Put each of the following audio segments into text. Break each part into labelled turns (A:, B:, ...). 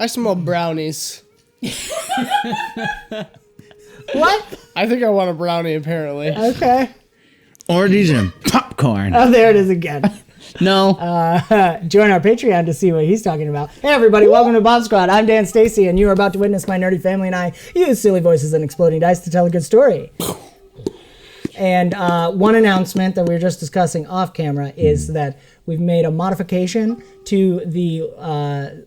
A: I smell brownies.
B: What?
A: I think I want a brownie, apparently.
B: Okay.
C: Or these and popcorn.
B: Oh, there it is again.
C: No.
B: Join our Patreon to see what he's talking about. Hey, everybody, welcome to BombSquad. I'm Dan Stacy, and you are about to witness my nerdy family and I use silly voices and exploding dice to tell a good story. And one announcement that we were just discussing off camera is that we've made a modification to the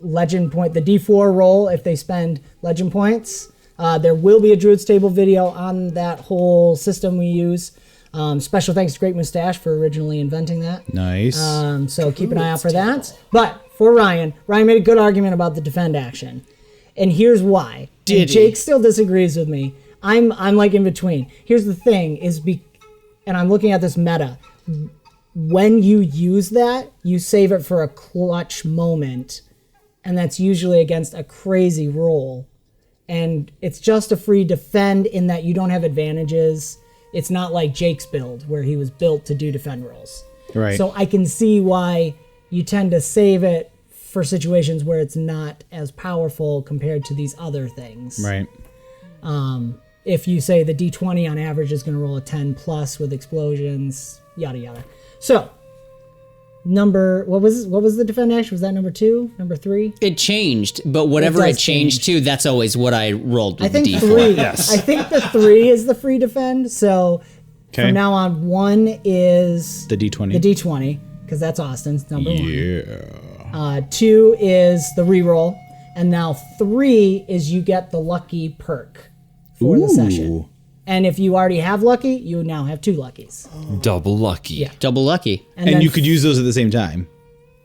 B: legend point, the D4 roll if they spend legend points. There will be a Druid's Table video on that whole system we use. Special thanks to 𝒂𝒏 for originally inventing that.
C: Nice.
B: So keep an eye out for that. But for Ryan made a good argument about the defend action. And here's why. And Jake still disagrees with me. I'm like in between. Here's the thing and I'm looking at this meta. When you use that, you save it for a clutch moment. And that's usually against a crazy roll. And it's just a free defend in that you don't have advantages. It's not like Jake's build where he was built to do defend rolls.
C: Right.
B: So I can see why you tend to save it for situations where it's not as powerful compared to these other things.
C: Right.
B: If you say the D20 on average is going to roll a 10 plus with explosions, yada yada. So, what was the defend action? Was that number 2? Number 3?
D: It changed, but whatever it changed to, that's always what I rolled with
B: I think
D: the D4.
B: 3. Yes. I think the 3 is the free defend. So from now on, 1 is
C: the D20.
B: The D20, because that's Austin's number 1.
C: Yeah.
B: 2 is the reroll, and now 3 is you get the lucky perk for the session. And if you already have lucky, you now have 2 luckies.
E: Double lucky.
B: Yeah.
D: Double lucky.
C: And you could use those at the same time.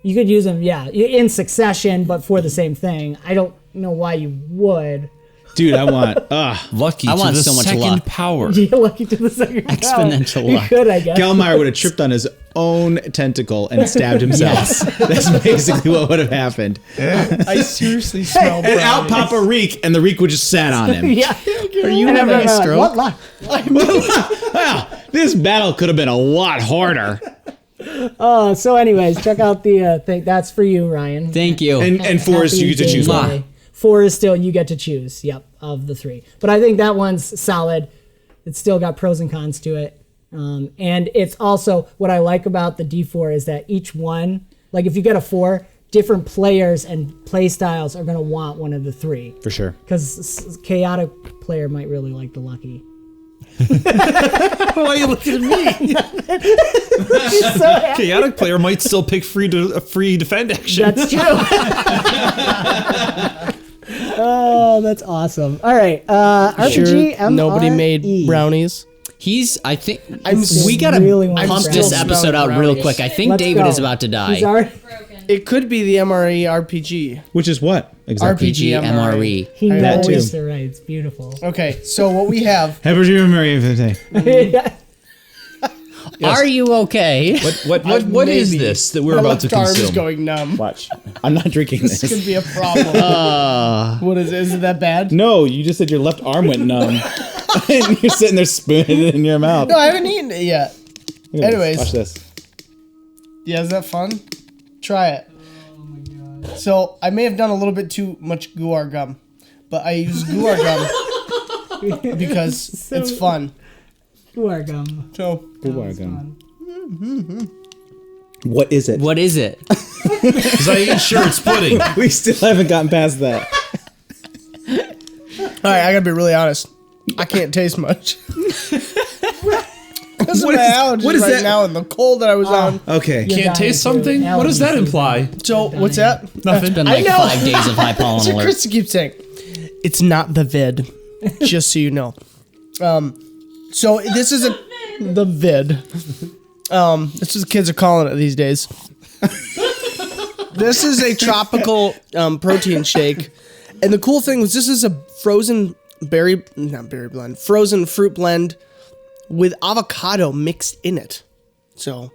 B: You could use them, yeah, in succession, but for the same thing. I don't know why you would.
C: Dude, I want
E: lucky
D: I
E: to
D: want
E: the
D: so much
E: second
D: luck.
E: power.
B: Yeah, lucky to the second
D: Exponential
B: power.
D: luck.
B: You could, I guess.
C: Gelmeyer would have tripped on his own tentacle and stabbed himself. That's basically what would have happened.
A: I seriously smell
C: And
A: brownies.
C: out pop a reek, and the reek would just sat on him.
B: Yeah.
A: Are you
B: And
A: having
B: everyone
A: a
B: like,
A: stroke?
B: what luck?
C: Wow, this battle could have been a lot harder.
B: So anyways, check out the thing. That's for you, Ryan.
D: Thank you.
C: And 4 is you get to choose
B: Happy
C: one.
B: 4 is still you get to choose. Yep, of the 3. But I think that one's solid. It's still got pros and cons to it. And it's also what I like about the D4 is that each one, like if you get a 4, different players and play styles are going to want one of the 3.
C: For sure.
B: Because chaotic player might really like the lucky.
E: Why are you looking at me? Chaotic player might still pick free defend action.
B: That's true. Oh, that's awesome. All right. RPG MRE.
A: Nobody made brownies.
D: I think,
B: still
D: we gotta
B: really want
D: pump
B: brownies.
D: this episode out real quick. I think
B: Let's
D: David
B: go.
D: is about to die.
B: He's already,
A: It could be the MRE RPG.
C: Which is what? Exactly.
A: RPG
D: MRE.
B: he
C: That
B: knows
C: too.
B: the right. It's beautiful.
A: Okay, so what we have...
D: Are you okay?
E: What is
A: Maybe.
E: this that we're
A: My
E: about to
A: left arm is
E: consume?
A: going numb.
C: Watch. I'm not drinking
A: This
C: this.
A: could be a problem. What is it? Is it that bad?
C: No, you just said your left arm went numb. And you're sitting there spooning it in your mouth.
A: No, I haven't eaten it yet.
C: Look at this.
A: anyways.
C: Watch this.
A: Yeah, is that fun? Try it. So, I may have done a little bit too much guar gum, but I use guar gum because it's fun.
B: Guar gum.
A: So,
C: Guar gum. What is it?
D: What is it?
E: Because I ain't sure it's pudding.
C: We still haven't gotten past that.
A: alright, I gotta be really honest. I can't taste much. Because of
C: What
A: my
C: is-
A: allergies
C: what is
A: right
C: that?
A: now and the cold that I was on.
C: Okay.
B: You're
E: Can't taste
B: dying, too.
E: something? What does that
B: Allergy
E: imply?
A: So, what's that?
D: It's been like
A: know.
D: 5 days of high pollen
A: So
D: alert.
A: Chris keeps saying, it's not the vid, just so you know. So this is the vid. This is what kids are calling it these days. This is a tropical protein shake, and the cool thing was this is a frozen frozen fruit blend with avocado mixed in it. So,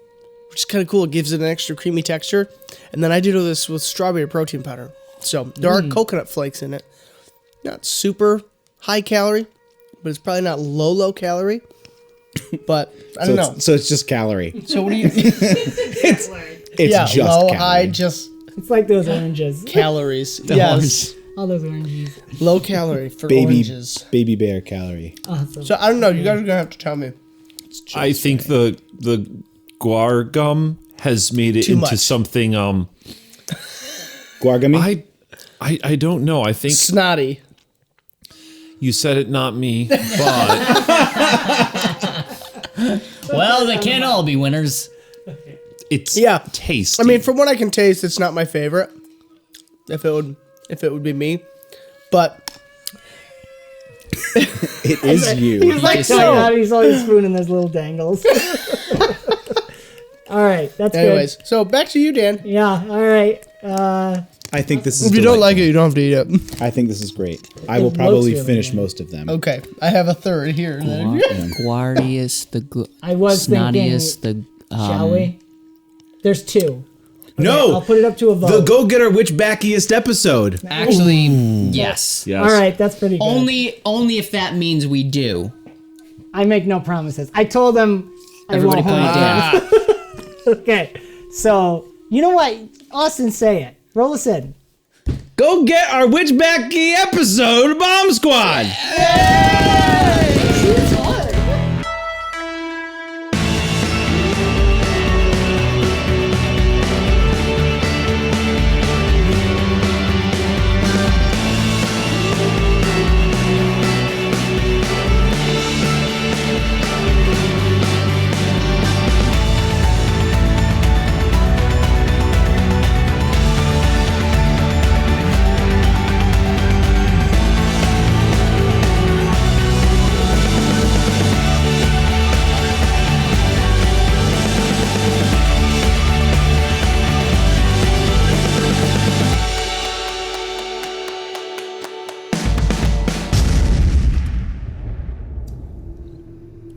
A: which is kind of cool. It gives it an extra creamy texture. And then I did all this with strawberry protein powder. So there are coconut flakes in it. Not super high calorie, but it's probably not low calorie. But I don't know.
C: So it's just calorie.
A: So what do you?
C: It's
A: Yeah,
C: just
A: low,
C: calorie.
A: high, just
B: It's like those oranges.
A: calories. Yes.
B: All those oranges.
A: Low calorie for
C: Baby
A: oranges.
C: baby bear calorie.
B: Awesome.
A: So I don't know. You guys are gonna have to tell me.
F: I think the guar gum has made it
A: Too
F: into
A: much.
F: something.
C: Guargami?
F: I don't know. I think
A: Snotty.
F: you said it, not me. But
D: Well, they can't all be winners.
F: it's
A: Yeah.
F: tasty.
A: I mean, from what I can taste, it's not my favorite. If it would be me, but
C: It is you.
B: He's like,
D: Yes,
B: so
D: sir.
B: out, he's holding a spoon and there's little dangles. All right, that's
A: anyways.
B: good.
A: So back to you, Dan.
B: Yeah, all right.
C: I think this is
A: If you don't
C: delightful.
A: like it, you don't have to eat it.
C: I think this is great. I will
B: looks
C: probably
B: really
C: finish
B: good.
C: most of them.
A: Okay, I have a third here.
D: Guardius,
B: I was
D: Snottius,
B: thinking, shall we? There's two.
C: No!
B: I'll put it up to a vote.
C: The Go Get Our Witch-Backiest episode.
D: Actually, yes.
F: yes.
B: All right, that's pretty good.
D: Only if that means we do.
B: I make no promises. I told them
D: Everybody
B: I won't
D: point
B: hold
D: down.
B: Okay, so you know what? Austin, say it. Roll us in.
C: Go get our Witch-Backy episode, Bomb Squad!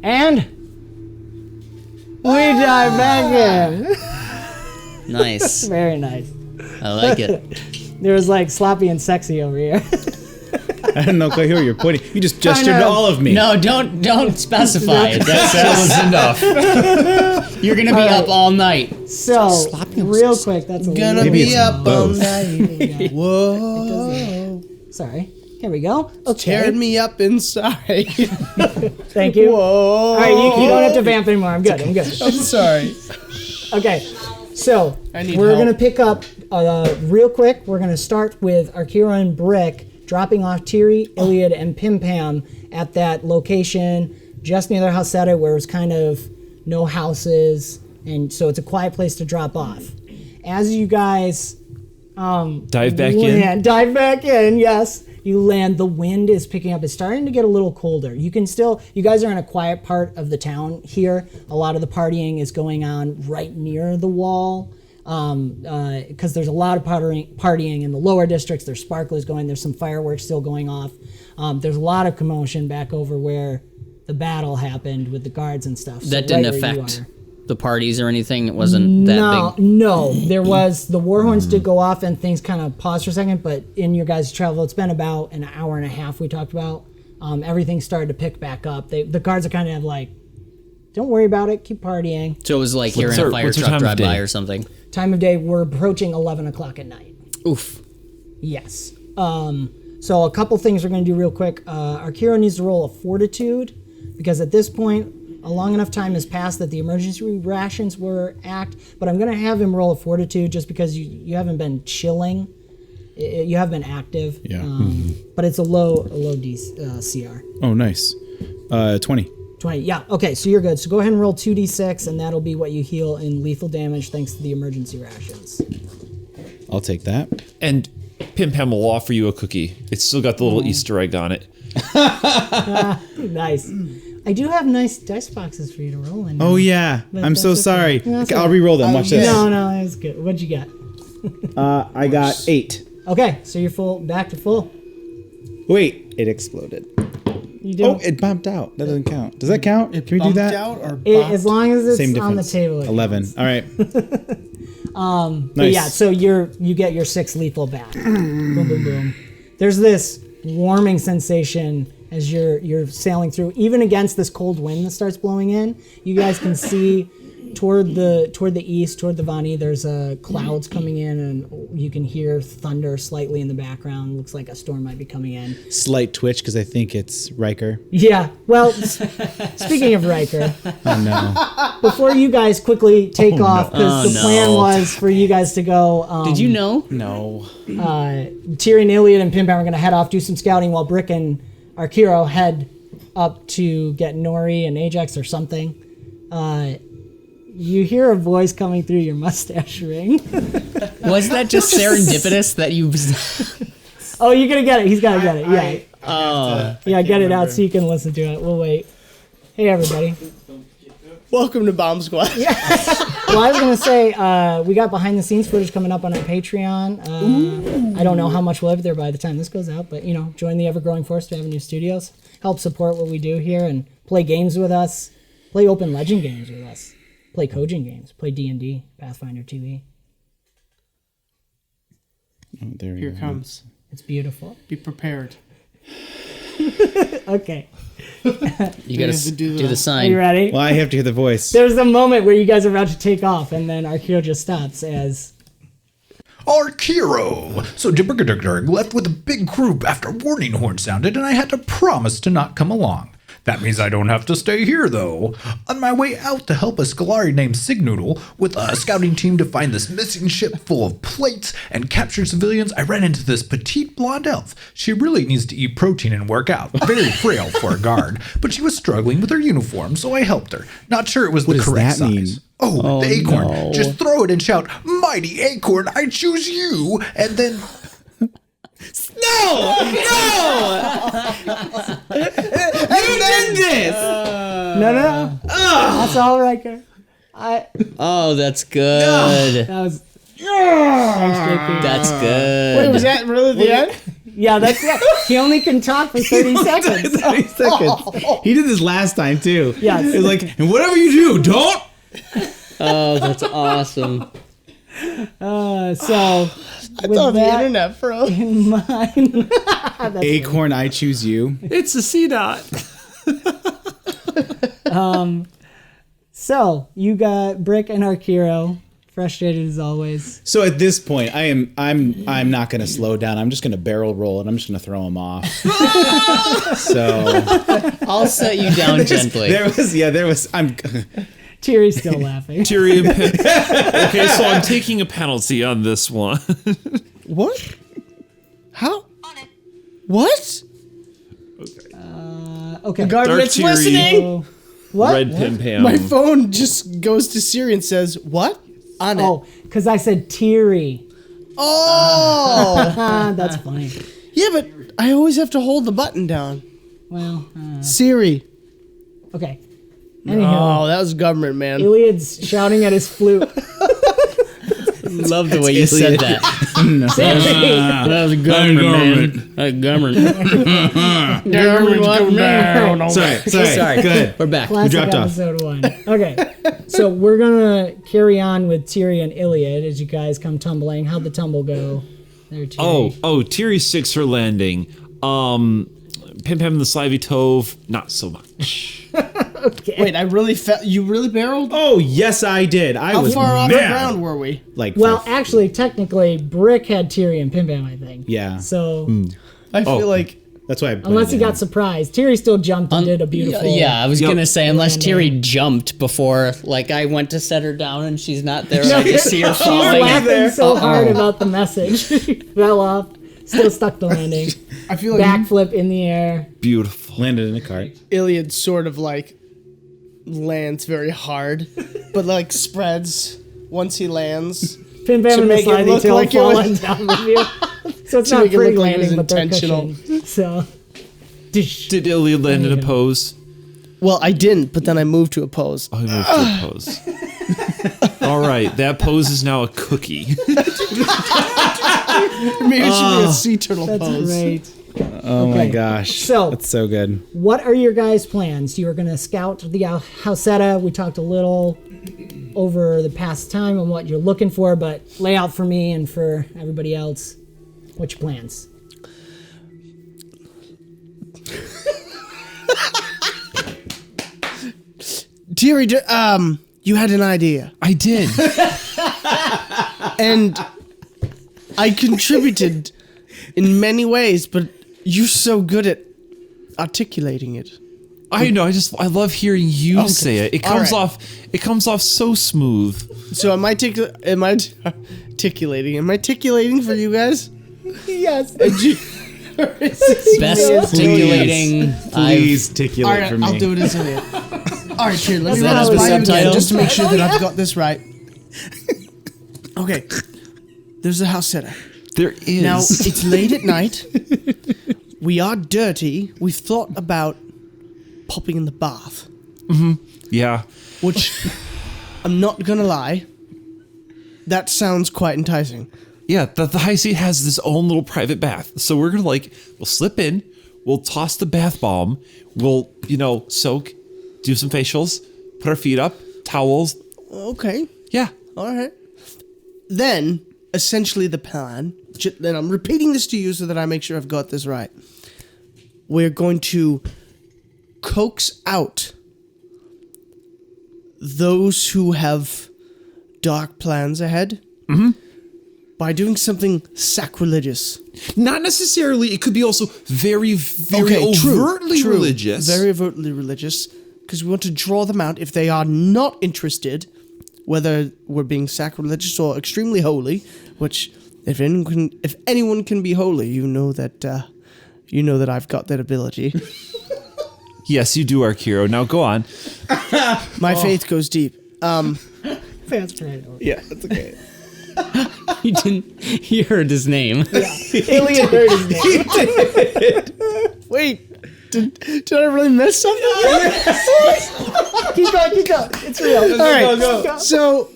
B: And we dive back in.
D: Nice.
B: Very nice.
D: I like it.
B: There was like sloppy and sexy over here.
C: I don't know quite who you're pointing. You just gestured
B: know.
C: to all of me.
D: No, don't specify it.
F: That was enough.
D: You're gonna be up all night.
B: So,
D: Sloppy and
B: real
D: sexy.
B: quick, that's a
A: Gonna
B: little-
C: Maybe
A: be
C: it's
A: up all
C: both.
A: night. Whoa,
B: Sorry. Here we go. Okay.
A: tearing me up inside.
B: Thank you.
A: Whoa.
B: All right, you don't have to vamp anymore. I'm good. I'm good.
A: I'm sorry.
B: Okay, so
A: I need
B: we're
A: help.
B: gonna pick up real quick. We're gonna start with Arkeero and Brick dropping off Tiri, Ilyad, and PimPam at that location just near their house at it, where it's kind of no houses, and so it's a quiet place to drop off. As you guys
F: Dive back in.
B: dive back in, yes. You land, the wind is picking up. It's starting to get a little colder. You guys are in a quiet part of the town here. A lot of the partying is going on right near the wall because there's a lot of partying in the lower districts. There's sparklers going, there's some fireworks still going off. There's a lot of commotion back over where the battle happened with the guards and stuff. So
D: That didn't
B: right where you
D: affect
B: are.
D: the parties or anything. It wasn't that big.
B: No, there was, the war horns did go off and things kind of paused for a second, but in your guys' travel, it's been about an hour and a half we talked about. Everything started to pick back up. The guards are kind of like, don't worry about it, keep partying.
D: So it was like hearing
F: our-
D: a fire
F: what's our
D: truck
F: time of
D: drive by
F: day?
D: or something.
B: Time of day, we're approaching 11 o'clock at night.
D: Oof.
B: Yes. So a couple things we're going to do real quick. Arkeero needs to roll a fortitude because at this point, a long enough time has passed that the emergency rations were but I'm going to have him roll a fortitude just because you haven't been chilling. You have been active.
C: Yeah.
B: But it's a low CR.
C: Oh, nice. 20.
B: 20. Yeah. Okay. So you're good. So go ahead and roll 2d6, and that'll be what you heal in lethal damage thanks to the emergency rations.
C: I'll take that.
F: And PimPam will offer you a cookie. It's still got the little Easter egg on it.
B: Nice. I do have nice dice boxes for you to roll in.
C: Oh, yeah. I'm so
B: that's okay.
C: sorry.
B: That's
C: I'll
B: all right.
C: re-roll them. Watch this.
B: No, that was good. What'd you get?
C: I got 8.
B: Okay, so you're back to full.
C: Wait, it exploded.
B: You do.
C: Oh, it bumped out. That doesn't count. Does that count? Can we do that?
A: Out or
B: As long as it's
C: Same
B: on the
C: difference.
B: table. it
C: 11.
B: counts.
C: All right.
B: But
C: Nice.
B: yeah, so you get your 6 lethal back. Boom, boom, boom. There's this warming sensation as you're sailing through, even against this cold wind that starts blowing in. You guys can see toward the east, toward the Vani, there's clouds coming in, and you can hear thunder slightly in the background. Looks like a storm might be coming in.
C: Slight twitch because I think it's Riker.
B: Yeah. Well, speaking of Riker,
C: Oh no.
B: before you guys quickly take off, because the plan was for you guys to go.
D: Did you know?
C: No.
B: Tiri and Ilyad and PimPam are going to head off, do some scouting, while Brick and Arkeero head up to get Nori and Ajax or something. You hear a voice coming through your mustache ring.
D: Was that just serendipitous that you?
B: Oh, you're going to get it. He's got to get it. Yeah. Yeah, get it out so you can listen to it. We'll wait. Hey, everybody.
A: Welcome to BombSquad.
B: Well, I was going to say, we got behind the scenes footage coming up on our Patreon. I don't know how much we'll have there by the time this goes out, but, join the ever-growing force to Avenue Studios. Help support what we do here and play games with us. Play open legend games with us. Play Kojin games. Play D&D, Pathfinder TV.
C: Oh, there
A: Here it comes.
B: It's beautiful.
A: Be prepared.
B: Okay.
D: You gotta do the
B: Are
D: sign.
B: you ready?
C: Well, I have to hear the voice.
B: There's a moment where you guys are about to take off, and then Arkeero just stops as...
G: Arkeero! So 𝒔𝒏𝒄𝒂 left with a big group after warning horn sounded, and I had to promise to not come along. That means I don't have to stay here, though. On my way out to help a Scolari named Signoodle with a scouting team to find this missing ship full of plates and capture civilians, I ran into this petite blonde elf. She really needs to eat protein and work out. Very frail for a guard, but she was struggling with her uniform, so I helped her. Not sure it was the correct
C: that mean?
G: size. Oh, the acorn. No. Just throw it and shout, "Mighty acorn, I choose you!" And then...
C: No! You did this!
B: No. That's all Riker.
D: Oh, that's good.
B: That was...
D: That's good.
A: Wait, was that really the end?
B: Yeah, that's it. He only can talk for 30 seconds.
C: 30 seconds. He did this last time, too.
B: Yes.
C: It was like, and whatever you do, don't...
D: Oh, that's awesome.
B: So...
A: I thought the internet froze.
B: in mind.
C: Acorn, I choose you.
E: It's a C dot.
B: So you got Brick and Arkeero, frustrated as always.
C: So at this point, I'm not going to slow down. I'm just going to barrel roll and I'm just going to throw him off. So
D: I'll set you down gently.
C: There was.
B: Tiri's still laughing.
F: Tiri and PimPam. Okay, so I'm taking a penalty on this one.
A: What? How? What?
B: Okay.
A: The government's
F: Dark Tiri.
A: listening.
B: So, what?
F: Red PimPam.
A: My phone just goes to Siri and says, "What?" on it.
B: Oh, because I said Tiri.
A: Oh.
B: That's funny.
A: Yeah, but I always have to hold the button down.
B: Well,
A: Siri.
B: okay. Anyhow,
A: Oh, that was government, man.
B: Ilyad's shouting at his flute.
D: Love the way you said that. That was government, man. Government.
C: Sorry. Go ahead.
D: We're back.
B: Classic
C: dropped off.
B: episode 1. Okay, so we're gonna carry on with Tiri and Ilyad as you guys come tumbling. How'd the tumble go? There, Tiri.
F: Oh, Tiri's 6 for landing. PimPam and the Slivy Tove, not so much.
B: Okay.
A: Wait, I really felt. You really barreled?
C: Oh, yes, I did.
A: How far off the ground were we?
C: Like,
B: Well, actually, technically, Brick had Tiri and PimPam, I think.
C: yeah.
B: So,
A: I feel like.
C: That's why I
B: unless he got surprised, Tiri still jumped and did a beautiful.
D: Yeah, I was gonna say unless
B: landing.
D: Tiri jumped before, like I went to set her down and she's not there. I just see her
B: She was
D: falling.
B: laughing so hard about the message. She fell off, still stuck the landing.
A: I feel like
B: Backflip in the air.
F: Beautiful.
C: landed in a cart.
A: Ilyad sort of like lands very hard, but like spreads once he lands.
B: PimPam
A: To
B: and the
A: make it
B: slidey
A: look
B: tail
A: like it
B: fall on
A: was-
B: top of you. So it's
A: To
B: not
A: make it
B: free
A: look like it was
B: landing, but they're
A: intentional.
B: cushioned. So,
F: Did Ilyad land in a pose?
A: Well, I didn't, but then I moved to a pose.
F: I moved to a pose. All right, that pose is now a cookie.
A: Maybe it should be a sea turtle
B: that's
A: pose.
B: great.
C: Oh my
B: Okay.
C: gosh.
B: So-
C: that's so good.
B: What are your guys' plans? You are going to scout the 𝒌𝒆𝒂𝒂. We talked a little over the past time on what you're looking for, but lay out for me and for everybody else. What's your plans?
A: Tiri, You had an idea.
F: I did.
A: And I contributed in many ways, but you're so good at articulating it.
F: I know. I love hearing you say it. It comes
A: All
F: off. It comes off so smooth.
A: So am I articulating? Am I articulating for you guys?
B: Yes.
D: Best articulating.
C: Please articulate
A: All right,
C: for me.
A: I'll do it as a All right, here, let me
D: that
A: run
D: as
A: this
D: the
A: by you again
D: subtitle?
A: just to make sure that I've got this right. Okay. There's a house setter.
F: There is.
A: Now, it's late at night. We are dirty. We've thought about popping in the bath,
F: yeah.
A: which I'm not gonna lie, that sounds quite enticing.
F: Yeah, the high seat has this own little private bath. So we're gonna we'll slip in, we'll toss the bath bomb, we'll, soak, do some facials, put our feet up, towels.
A: Okay,
F: Yeah.
A: all right. Then, essentially the plan, then I'm repeating this to you so that I make sure I've got this right. We're going to coax out those who have dark plans ahead by doing something sacrilegious.
F: Not necessarily. It could be also very, very overtly religious.
A: Very overtly religious, because we want to draw them out if they are not interested, whether we're being sacrilegious or extremely holy. Which, if anyone can be holy, you know that I've got that ability.
F: Yes, you do, Arkeero. Now go on.
A: My faith goes deep.
B: That's right.
A: Yeah, that's okay.
D: You didn't. You heard his name.
B: Ilyad heard his name.
A: Wait, did I really miss something?
B: Keep going. It's real.
A: All right, go. So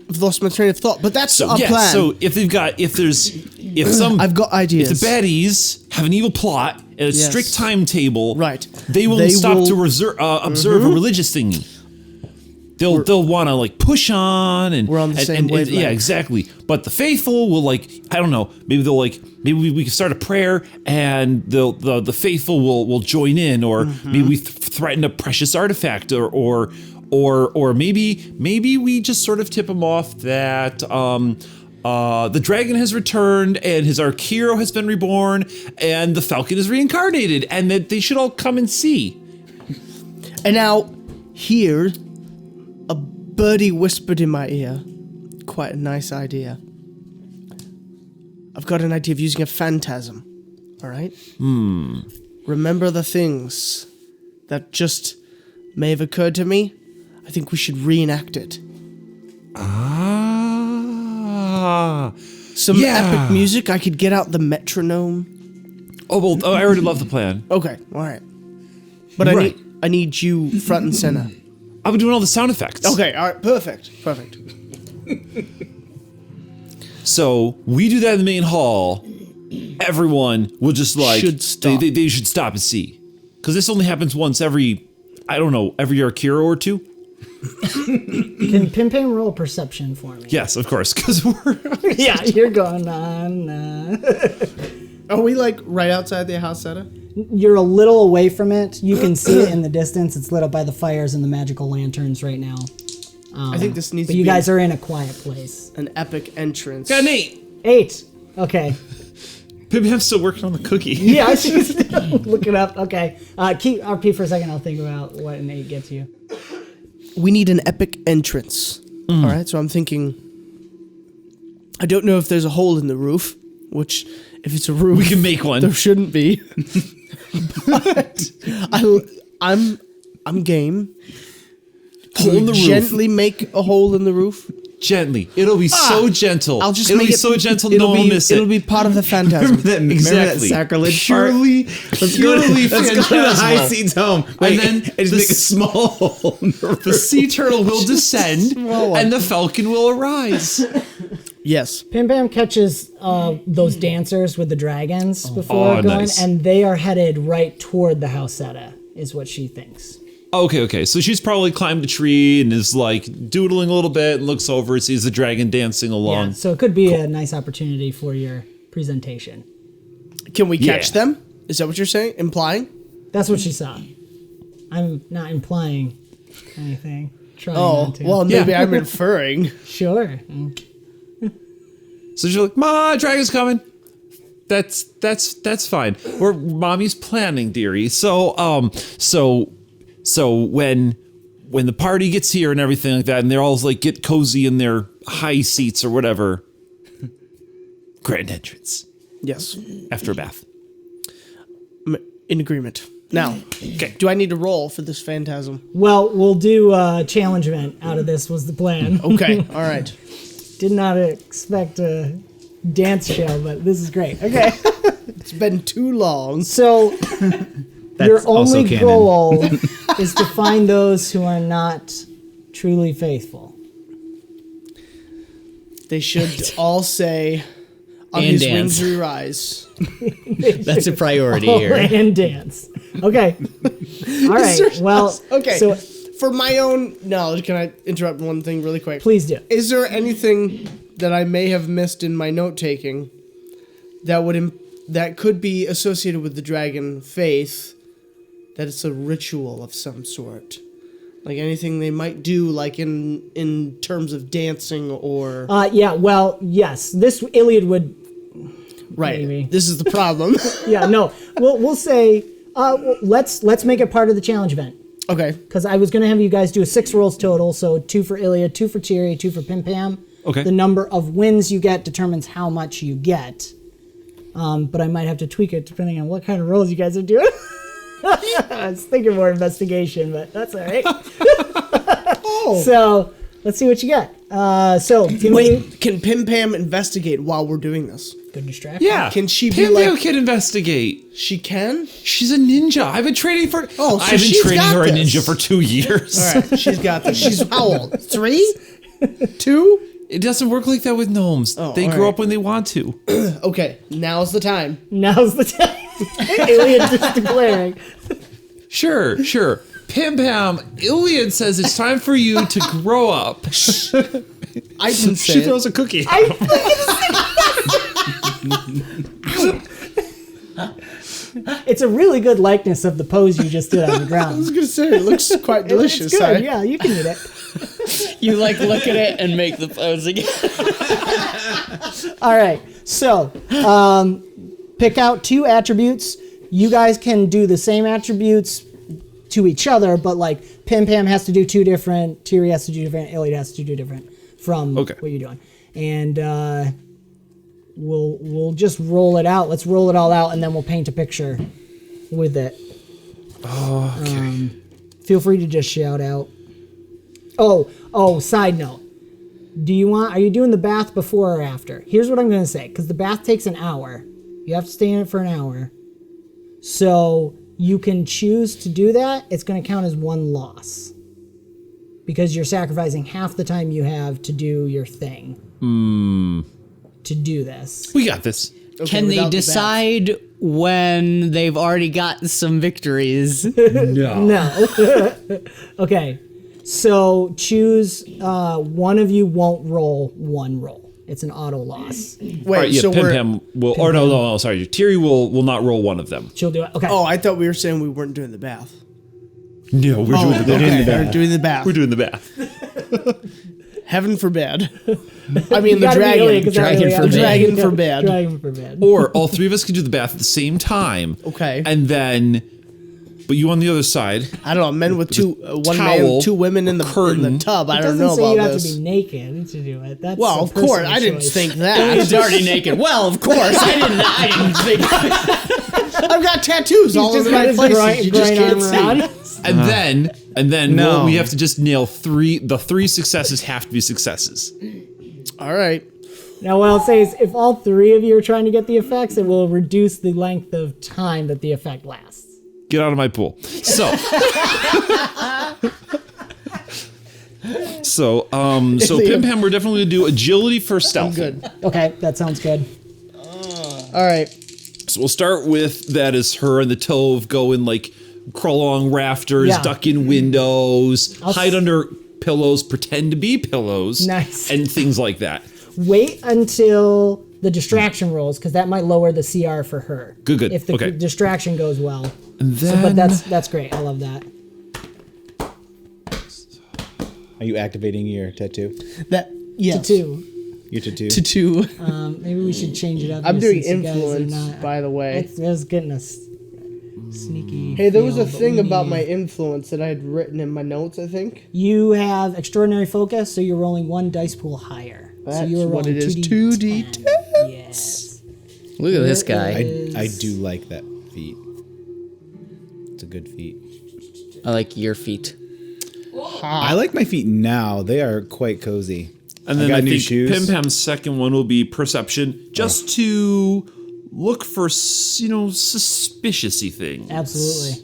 A: I've lost my train of thought, but that's our plan.
F: So if some,
A: I've got ideas.
F: If the baddies have an evil plot and a strict timetable,
A: Right.
F: They will
A: They
F: stop
A: will-
F: to observe a religious thingy. They'll want to push on and
A: We're on the same wavelength.
F: yeah, exactly. But the faithful will I don't know, maybe they'll maybe we can start a prayer and the faithful will join in, or maybe we threaten a precious artifact, or maybe we just sort of tip them off that the dragon has returned and his Arkeero has been reborn and the falcon is reincarnated and that they should all come and see.
A: And now, here, a birdie whispered in my ear. Quite a nice idea. I've got an idea of using a phantasm. All right? Remember the things that just may have occurred to me? I think we should reenact it. Some epic music. I could get out the metronome.
F: I already love the plan.
A: Okay, all right. But
F: Right.
A: I need you front and center.
F: I've been doing all the sound effects.
A: Okay, all right, perfect.
F: So we do that in the main hall. Everyone will just
A: Should stop.
F: They should stop and see, because this only happens once every Arkeero or two.
B: Can PimPam roll perception for me?
F: Yes, of course, because we're
B: Yeah, you're going on.
A: Are we right outside the house setter?
B: You're a little away from it. You can see it in the distance. It's lit up by the fires and the magical lanterns right now.
A: I think this needs
B: But
A: to
B: you
A: be
B: guys are in a quiet place.
A: an epic entrance.
F: got an 8.
B: 8. Okay.
F: PimPam's still working on the cookie.
B: Yeah, she's look it up. Okay. Keep RP for a second. I'll think about what an 8 gets you.
A: We need an epic entrance. All right, so I'm thinking. I don't know if there's a hole in the roof, which, if it's a roof,
F: We can make one.
A: there shouldn't be. But I'm game.
F: Hole in the roof.
A: Gently make a hole in the roof.
F: Gently. It'll be so gentle.
A: I'll just
F: it'll
A: make
F: be
A: it
F: so gentle no one will miss
A: It'll
F: it.
A: be part of the phantasm.
C: Remember that
F: Exactly.
C: sacrilege
F: Purely, purely
C: Let's go to the high
F: phantasmal.
C: seat's home. Wait,
F: then
C: and just
F: the
C: make a small hole in the
F: The sea turtle will descend and the falcon will arise.
A: Yes.
B: PimPam catches those dancers with the dragons before
F: Oh,
B: going,
F: nice.
B: and they are headed right toward the Hauseta, is what she thinks.
F: Okay. So she's probably climbed a tree and is doodling a little bit and looks over and sees the dragon dancing along.
B: Yeah, so it could be a nice opportunity for your presentation.
A: Can we catch
F: Yeah.
A: them? Is that what you're saying? Implying?
B: That's what she saw. I'm not implying anything. trying
A: Oh,
B: not to.
A: well, maybe I'm inferring.
B: Sure.
F: So she's like, "Ma, dragon's coming." That's fine. Mommy's planning, dearie. So when the party gets here and everything like that, and they're all like get cozy in their high seats or whatever, grand entrance
A: Yes,
F: after a bath.
A: in agreement. Now, do I need to roll for this phantasm?
B: Well, we'll do a challenge event out of this was the plan.
A: Okay, all right.
B: Did not expect a dance show, but this is great. Okay.
A: It's been too long.
B: So your
C: also
B: only
C: canon.
B: goal is to find those who are not truly faithful.
A: They should all say, "On
D: And
A: his
D: dance.
A: wings we rise."
D: That's a priority
B: Oh,
D: here.
B: and dance. Okay. All right. Well,
A: Okay.
B: So
A: For my own knowledge, can I interrupt one thing really quick?
B: please do.
A: Is there anything that I may have missed in my note taking that could be associated with the dragon faith? That it's a ritual of some sort, like anything they might do, like in terms of dancing or
B: Yeah. Well, yes. This Iliad would.
A: right.
B: maybe.
A: This is the problem.
B: Yeah. No. We'll say. Let's make it part of the challenge event.
A: Okay.
B: Because I was going to have you guys do 6 rolls total, so 2 for Ilyad, 2 for Tiri, 2 for PimPam.
F: Okay.
B: The number of wins you get determines how much you get. But I might have to tweak it depending on what kind of rolls you guys are doing. I was thinking more investigation, but that's all right. So let's see what you get.
A: Wait, can PimPam investigate while we're doing this?
B: Good distraction.
F: Yeah.
A: Can she be
F: Pim
A: like-
F: can investigate?
A: She can?
F: She's a ninja. I've been training for.
A: Oh, so
F: I've been
A: she's
F: training
A: got
F: her a
A: this.
F: ninja for 2 years.
A: All right, she's got this. She's how old? 3? 2?
F: It doesn't work like that with gnomes.
A: Oh,
F: they
A: all
F: grow
A: right.
F: up when they want to.
A: Okay, now's the time.
B: Now's the time. Ilyad just declaring.
F: Sure. PimPam, Ilyad says it's time for you to grow up.
A: I didn't say
C: She
A: it.
C: throws a cookie.
B: It's a really good likeness of the pose you just did on the
A: I
B: ground.
A: was gonna say it looks quite delicious.
B: It's good. Yeah, you can eat it.
D: You like look at it and make the pose again.
B: All right. So, pick out 2 attributes. You guys can do the same attributes to each other, but like PimPam has to do 2 different, Tiri has to do different, Ilyad has to do different from
F: Okay.
B: what you're doing. And we'll just roll it out. Let's roll it all out, and then we'll paint a picture with it.
F: Okay.
B: Feel free to just shout out. Oh, side note. Are you doing the bath before or after? Here's what I'm going to say, because the bath takes an hour. You have to stay in it for an hour. So you can choose to do that. It's going to count as 1 loss. Because you're sacrificing half the time you have to do your thing. To do this.
F: We got this.
D: Can they
A: without the
D: decide when they've already got some victories?
B: No. Okay. So choose, one of you won't roll 1 roll. It's an auto loss.
A: Wait,
F: All right, yeah,
A: so we're.
F: PimPam will. Or no, sorry. Tiri will not roll one of them.
B: She'll do it. Okay.
A: Oh, I thought we were saying we weren't doing the bath.
F: No, we're doing the bath.
A: Okay, we're doing the bath.
F: We're doing the bath.
A: Heaven forbid. I mean, the
B: Gotta be
A: dragon.
B: Ilyad, 'cause that
A: Dragon
B: way-
A: forbid. Dragon forbid.
B: Dragon forbid.
F: Or all 3 of us can do the bath at the same time.
A: Okay.
F: And then, but you on the other side.
A: I don't know. Men with one
F: towel,
A: man, 2 women in the
F: curtain.
A: tub. I
B: It
A: don't
B: doesn't
A: know
B: say
A: about
B: you have
A: this.
B: to be naked to do it. That's
A: Well,
B: a
A: of course,
B: personal
A: I didn't
B: choice.
A: think that.
D: He's already naked. Well, of course, I didn't think.
A: I've got tattoos all
B: Just
A: over
B: got
A: my
B: his
A: places. You just
B: groin
A: can't
B: arm
A: see.
B: around.
F: And then
C: No.
F: we have to just nail 3. The 3 successes have to be successes.
A: All right.
B: Now, what I'll say is, if all 3 of you are trying to get the effects, it will reduce the length of time that the effect lasts.
F: Get out of my pool. So. So PimPam, we're definitely gonna do agility for stealth.
A: Good.
B: Okay, that sounds good.
A: All right.
F: So we'll start with that as her and the Tove going like crawl along rafters,
B: Yeah.
F: duck in windows, hide under pillows, pretend to be pillows,
B: Nice.
F: and things like that.
B: Wait until the distraction rolls, because that might lower the CR for her.
F: Good.
B: If the
F: Okay.
B: distraction goes well.
F: And
B: So,
F: then
B: but that's great. I love that.
C: Are you activating your tattoo?
A: That yes.
B: Two.
C: Your tattoo?
A: To
B: Maybe we should change it up.
A: I'm
B: here
A: doing
B: since you guys are
A: influence,
B: not-
A: by the way.
B: That's getting us sneaky.
A: Hey, there was
B: feel,
A: a
B: but
A: thing
B: we
A: about
B: need-
A: my influence that I had written in my notes, I think.
B: You have extraordinary focus, so you're rolling one dice pool higher. So
A: That's
B: you're
A: what
B: rolling
A: it is,
B: 2d10.
A: 2d10.
B: Yes.
D: Look at this guy.
C: I do like that feat. It's a good feat.
D: I like your feet.
C: I like my feet now. They are quite cozy.
F: And then
C: got
F: I
C: new
F: think
C: shoes.
F: PimPam's second one will be perception, just to look for, suspicious-y things.
B: Absolutely.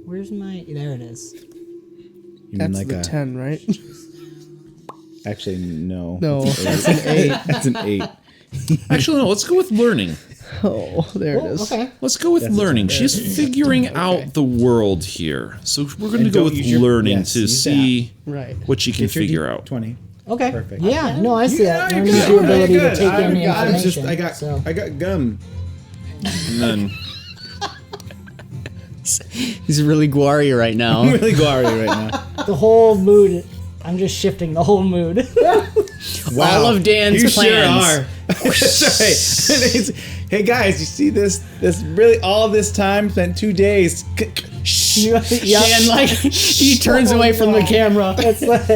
B: Where's my... There it is.
C: You
A: That's
C: mean like
A: the 10, right?
C: Actually, no.
A: No,
C: That's an 8. That's an 8.
F: Actually, no, let's go with learning.
A: Oh, there it is.
B: Okay.
F: Let's go with learning. She's figuring out the world here. So we're going to go
C: don't
F: with
C: use your-
F: learning
C: yes,
F: to
C: use
F: see
A: Right.
F: what she can
C: Get your
F: figure out.
C: 20.
B: Okay.
C: Perfect.
B: Yeah, no, I see that.
C: you're
B: Learning
C: good.
B: is your ability
C: You're
B: to
C: good.
B: take in the
C: I
B: information.
C: I got gum.
F: And then
D: He's really guary right now.
C: I'm really guary right now.
B: The whole mood... I'm just shifting the whole mood.
C: Wow.
D: All of Dan's
C: you
D: plans.
C: Sure are. Sorry. Hey guys, you see this? This really all this time spent 2 days.
D: Dan, like, he turns away from the camera.
B: That's like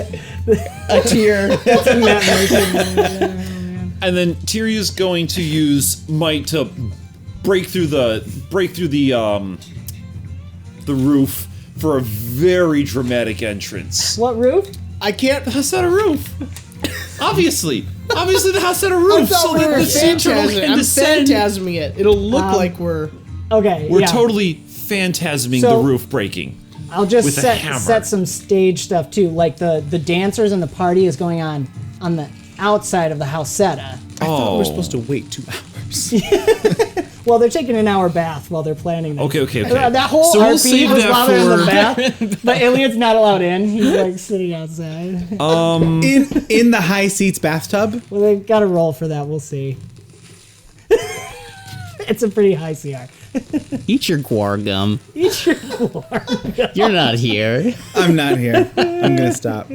D: A tear.
B: that's a Matt motion.
F: and then Tiri is going to use might to break through the roof for a very dramatic entrance.
B: What roof?
A: I can't.
F: The house had a roof. Obviously the house had a
A: I
F: roof,
A: thought
F: so
A: we
F: that
A: were
F: the sea turtle
A: phantasming.
F: can
A: I'm
F: descend.
A: phantasming it. It'll look like we're.
B: Okay.
F: We're
B: yeah.
F: totally phantasming
B: So-
F: the roof breaking.
B: I'll just
F: with a
B: set
F: hammer.
B: some stage stuff too. Like the dancers and the party is going on the outside of the Ħawseta.
F: Oh,
C: We're supposed to wait 2 hours.
B: Well, they're taking an hour bath while they're planning this.
F: Okay.
B: That whole
F: So we'll
B: RP
F: save
B: was
F: that
B: while they're in the
F: for-
B: bath, but Ilyad's not allowed in. He's like sitting outside.
C: In the high seats bathtub.
B: Well, they've got to roll for that. We'll see. It's a pretty high CR.
D: Eat your guar gum.
B: Eat your guar.
D: You're not here.
C: I'm not here. I'm gonna stop.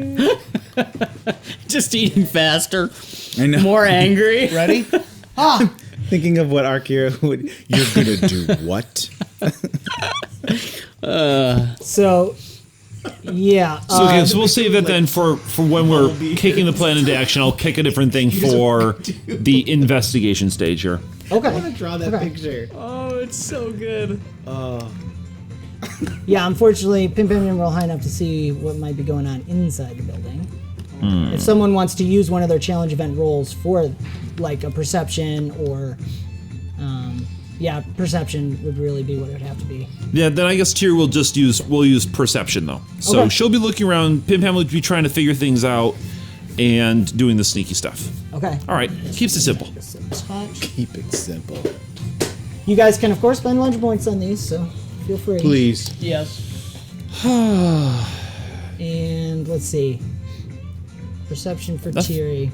D: Just eating faster.
C: I know.
D: More angry.
A: Ready?
C: Thinking of what Arkeero would. You're gonna do what?
B: So, yeah.
F: Okay, so we'll save that then for when we're kicking the plan into action. I'll pick a different thing for the investigation stage here.
B: Okay.
A: Draw that picture.
D: Oh, it's so good.
B: Yeah, unfortunately, PimPam didn't roll high enough to see what might be going on inside the building. If someone wants to use one of their challenge event rolls for, like, a perception or, perception would really be what it would have to be.
F: Yeah, then I guess Tiri will we'll use perception though. So
B: Okay.
F: she'll be looking around. PimPam will be trying to figure things out and doing the sneaky stuff.
B: Okay.
F: All right, keeps it simple.
C: Keep it simple.
B: You guys can, of course, spend lunch points on these, so feel free.
C: Please.
A: Yes.
B: And let's see. Perception for Tiri.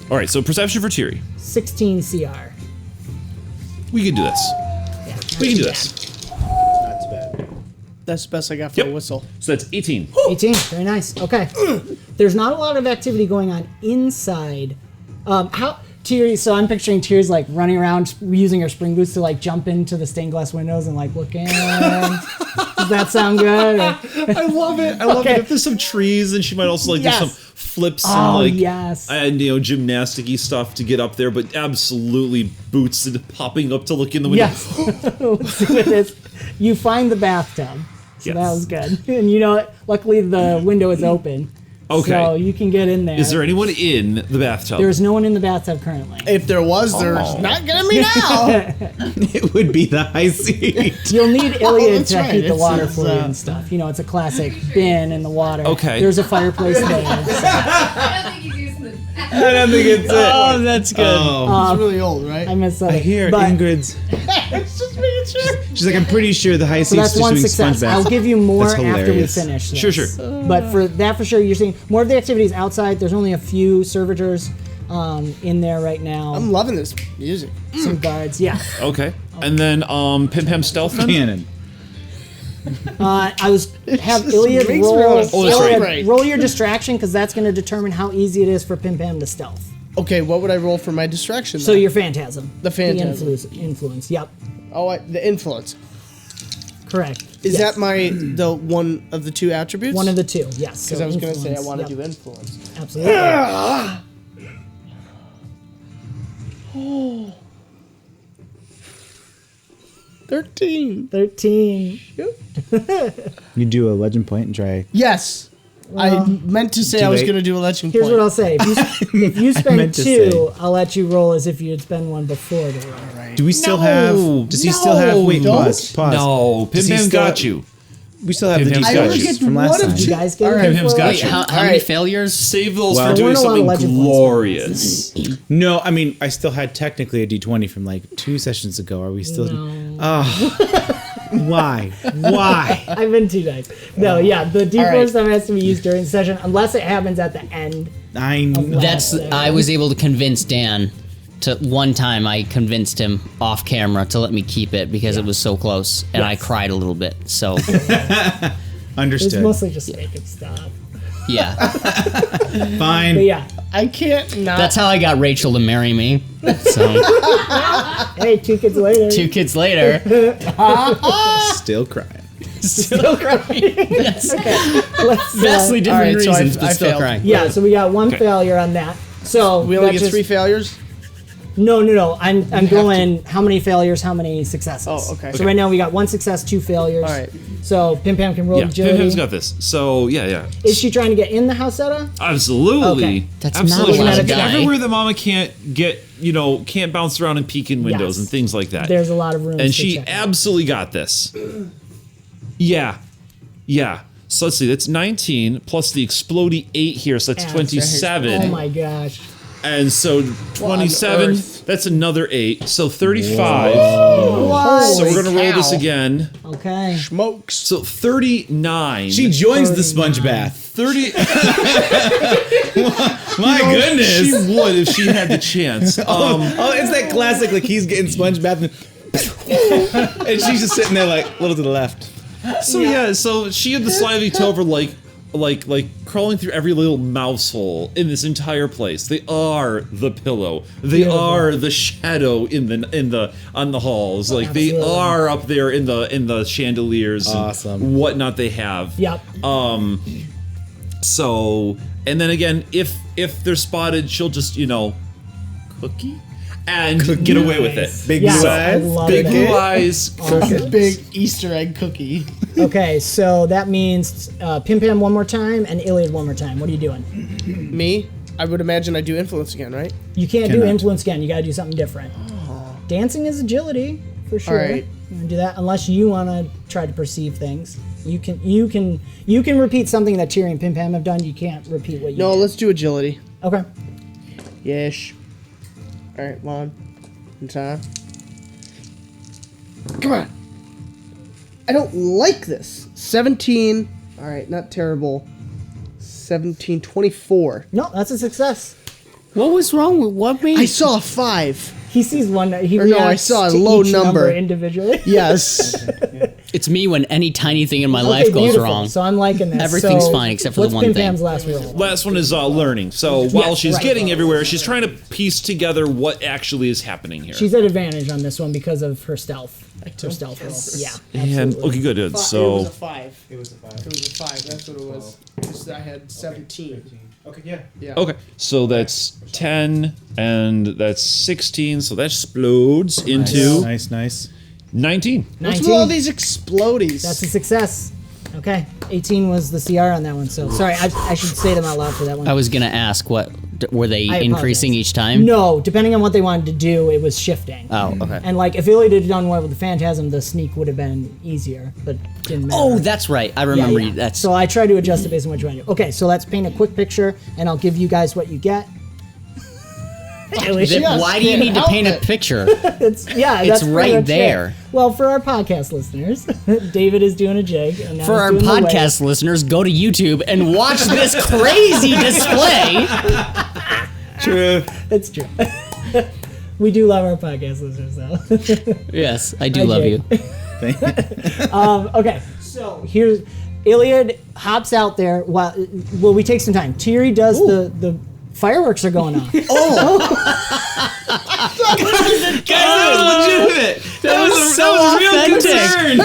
F: All right, so perception for Tiri.
B: 16 CR.
F: We can do this.
B: Yeah,
F: We can do this.
C: That's bad.
A: That's the best I got for
F: Yep.
A: a whistle.
F: So that's 18.
B: 18. Very nice. Okay. There's not a lot of activity going on inside. How Tiri? So I'm picturing Tiri's like running around using her spring boots to like jump into the stained glass windows and like look in. Does that sound good? Or-
F: I love it. I love
B: Okay.
F: it. If there's some trees, and she might also like
B: Yes.
F: do some flips
B: Oh,
F: and like
B: yes.
F: and gymnastic-y stuff to get up there, but absolutely boots and popping up to look in the window.
B: Yes. Let's see what this. You find the bathtub. So
F: Yes.
B: that was good. And you know what? Luckily the window is open.
F: Okay.
B: So you can get in there.
F: Is there anyone in the bathtub?
B: There's no one in the bathtub currently.
A: If there was, there's not gonna be now.
C: It would be the high seat.
B: You'll need Ilyad
A: that's
B: to
A: right.
B: heat the
A: It's-
B: water
A: it's,
B: for you and stuff. You know, it's a classic bin in the water.
F: Okay.
B: There's a fireplace there.
H: I don't think he's using the.
C: I don't think it's it.
D: Oh, that's good.
A: It's really old, right?
B: I missed that.
C: I hear
B: but,
C: Ingrid's.
A: It's just making sure.
C: She's like, I'm pretty sure the high
B: So
C: seat's
B: that's
C: just
B: one
C: doing
B: success.
C: sponge
B: I'll
C: baths.
B: give you more
C: That's
B: after we
C: hilarious.
B: finish this.
F: Sure.
B: But for that for sure, you're seeing more of the activities outside. There's only a few servitors in there right now.
A: I'm loving this music.
B: Some guards. Yeah.
F: Okay. And then PimPam stealth then?
C: Cannon.
B: I was have
A: This
B: Ilyad
A: makes me wanna celebrate.
B: roll your distraction because that's going to determine how easy it is for PimPam to stealth.
A: Okay, what would I roll for my distraction?
B: So
A: then?
B: your phantasm.
A: The phantasm.
B: The influence. Yep.
A: Oh, the influence.
B: Correct.
A: Is
B: Yes.
A: that the one of the two attributes?
B: One of the two? Yes.
A: Because
B: So
A: I was going to say I
B: influence,
A: want to
B: yep.
A: do influence.
B: Absolutely. 13.
C: You do a legend point and try.
A: Yes. I meant to say
C: Too
A: I was
C: late.
A: going to do a legend
B: Here's
A: point.
B: what I'll say. If you spend
C: meant to
B: 2,
C: say.
B: I'll let you roll as if you had spent 1 before to roll.
C: Do we still have? Does he still have? Wait,
A: don't.
C: pause.
F: No,
C: Does he
F: PimPam
C: still-
F: got you.
C: We still have the
F: PimPam's
C: D
F: got
C: scores
F: you.
C: from last
A: One of
C: time.
B: You guys get
A: Alright.
B: it
F: PimPam's
B: for-
F: got
D: Wait,
F: you.
D: how many failures?
F: Save those
C: Well,
F: for doing
B: there weren't a lot of
F: something
B: legend points.
F: glorious.
C: No, I mean I still had technically a D20 from like 2 sessions ago. Are we still? Why? Why?
B: I've been too nice. No, yeah, the D4
A: Alright.
B: stuff has to be used during the session unless it happens at the end.
D: I was able to convince Dan. One time I convinced him off camera to let me keep it because it was so close, and I cried a little bit. So
B: It's
C: Understood.
B: mostly just make it stop.
D: yeah,
C: Fine.
B: But yeah,
A: I can't not.
D: that's how I got Rachel to marry me. So
B: hey, 2 kids later.
D: 2 kids later,
C: Still crying.
D: still crying. Yes.
B: Let's,
D: Vastly different
A: Alright, so
D: reasons,
A: I
D: but still
A: failed.
D: crying.
B: yeah, so we got 1 failure on that. So
A: we only
B: that
A: get
B: just-
A: 3 failures?
B: No. I'm going how many failures, how many successes.
A: Oh, okay.
B: So right now we got 1 success, 2 failures.
A: All right.
B: So PimPam can roll
F: Yeah,
B: agility.
F: PimPam's got this. So yeah.
B: Is she trying to get in the house, Etta?
F: Absolutely.
B: Okay.
D: That's
F: Absolutely.
B: not a lot of
D: guy.
F: Everywhere that mama can't get, can't bounce around and peek in windows
B: Yes.
F: and things like that.
B: There's a lot of room.
F: And
B: to
F: she
B: check out.
F: absolutely got this. Yeah. So let's see. That's 19 plus the explodey 8 here, so that's
B: Yeah,
F: 27.
B: Oh my gosh.
F: And so 27.
A: earth?
F: That's another 8. So 35.
B: Whoa.
F: So we're gonna roll this
A: cow.
F: again.
B: Okay.
A: Smokes.
F: So 39.
C: She joins the sponge bath.
F: 30.
C: My goodness.
F: She would if she had the chance.
C: Oh, it's that classic, like he's getting sponge bath and, and she's just sitting there like a little to the left.
F: So she had the slimy Tover like crawling through every little mouse hole in this entire place. They are the pillow. They
B: Beautiful.
F: are the shadow on the halls. Like they
B: Absolutely.
F: are up there in the chandeliers
C: Awesome.
F: and whatnot they have.
B: Yep.
F: So, and then again, if they're spotted, she'll just, cookie and get away with it.
C: Big
B: Yes,
C: blue
B: I
C: eyes.
B: love
F: Big
B: that.
F: blue eyes.
A: Big Easter egg cookie.
B: Okay, so that means PimPam 1 more time and Ilyad 1 more time. What are you doing?
A: Me? I would imagine I do influence again, right?
B: You can't do
C: Cannot.
B: influence again. You got to do something different. Dancing is agility for sure.
A: All right.
B: You wanna do that unless you want to try to perceive things. You can repeat something that Tiri and PimPam have done. You can't repeat what you.
A: No,
B: did.
A: let's do agility.
B: Okay.
A: Yes. All right, one. In time. Come on. I don't like this. 17. All right, not terrible. 17, 24.
B: No, that's a success.
E: What was wrong with what made?
A: I saw a 5.
B: He sees one. He
A: Or no, I
B: reacts
A: saw a
B: to
A: low
B: each
A: number.
B: individually.
A: Yes.
D: It's me when any tiny thing in my
B: Okay,
D: life goes
B: beautiful.
D: wrong.
B: So I'm liking this.
D: Everything's
B: So
D: fine except for the
B: what's
D: one thing.
B: PimPam's last roll?
F: Last one is learning. So while she's
B: right.
F: getting everywhere, she's trying to piece together what actually is happening here.
B: She's at advantage on this one because of her stealth. Her stealth roll. Yeah.
F: and
B: absolutely.
F: okay, good.
A: It was
F: So
A: a 5. It was a 5. That's what it was. Because I had 17. Yeah.
F: okay, so that's 10 and that's 16. So that explodes into
C: Nice.
F: 19.
A: What's
B: 19.
A: with all these explodies?
B: That's a success. Okay. 18 was the CR on that one. So sorry, I should say them out loud for that one.
D: I was gonna ask, what were they
B: I
D: increasing
B: apologize.
D: each time?
B: No, depending on what they wanted to do, it was shifting.
D: Oh, okay.
B: And like if Ilyad had done well with the Phantasm, the sneak would have been easier, but didn't matter.
D: Oh, that's right. I remember. That's
B: So I try to adjust it based on what you want to do. Okay, so let's paint a quick picture, and I'll give you guys what you get.
D: Why do you need to paint a picture?
B: It's that's pretty
D: right
B: much it.
D: there.
B: Well, for our podcast listeners, David is doing a jig. And now
D: For
B: he's
D: our
B: doing the wave.
D: podcast listeners, go to YouTube and watch this crazy display.
C: True.
B: It's true. We do love our podcast listeners, though.
D: Yes, I do
B: Hi,
D: love
B: Jake.
D: you.
B: Okay, So here's Ilyad hops out there. Well, we take some time. Tiri does the fireworks are going off.
E: That was legitimate. That was a real concern.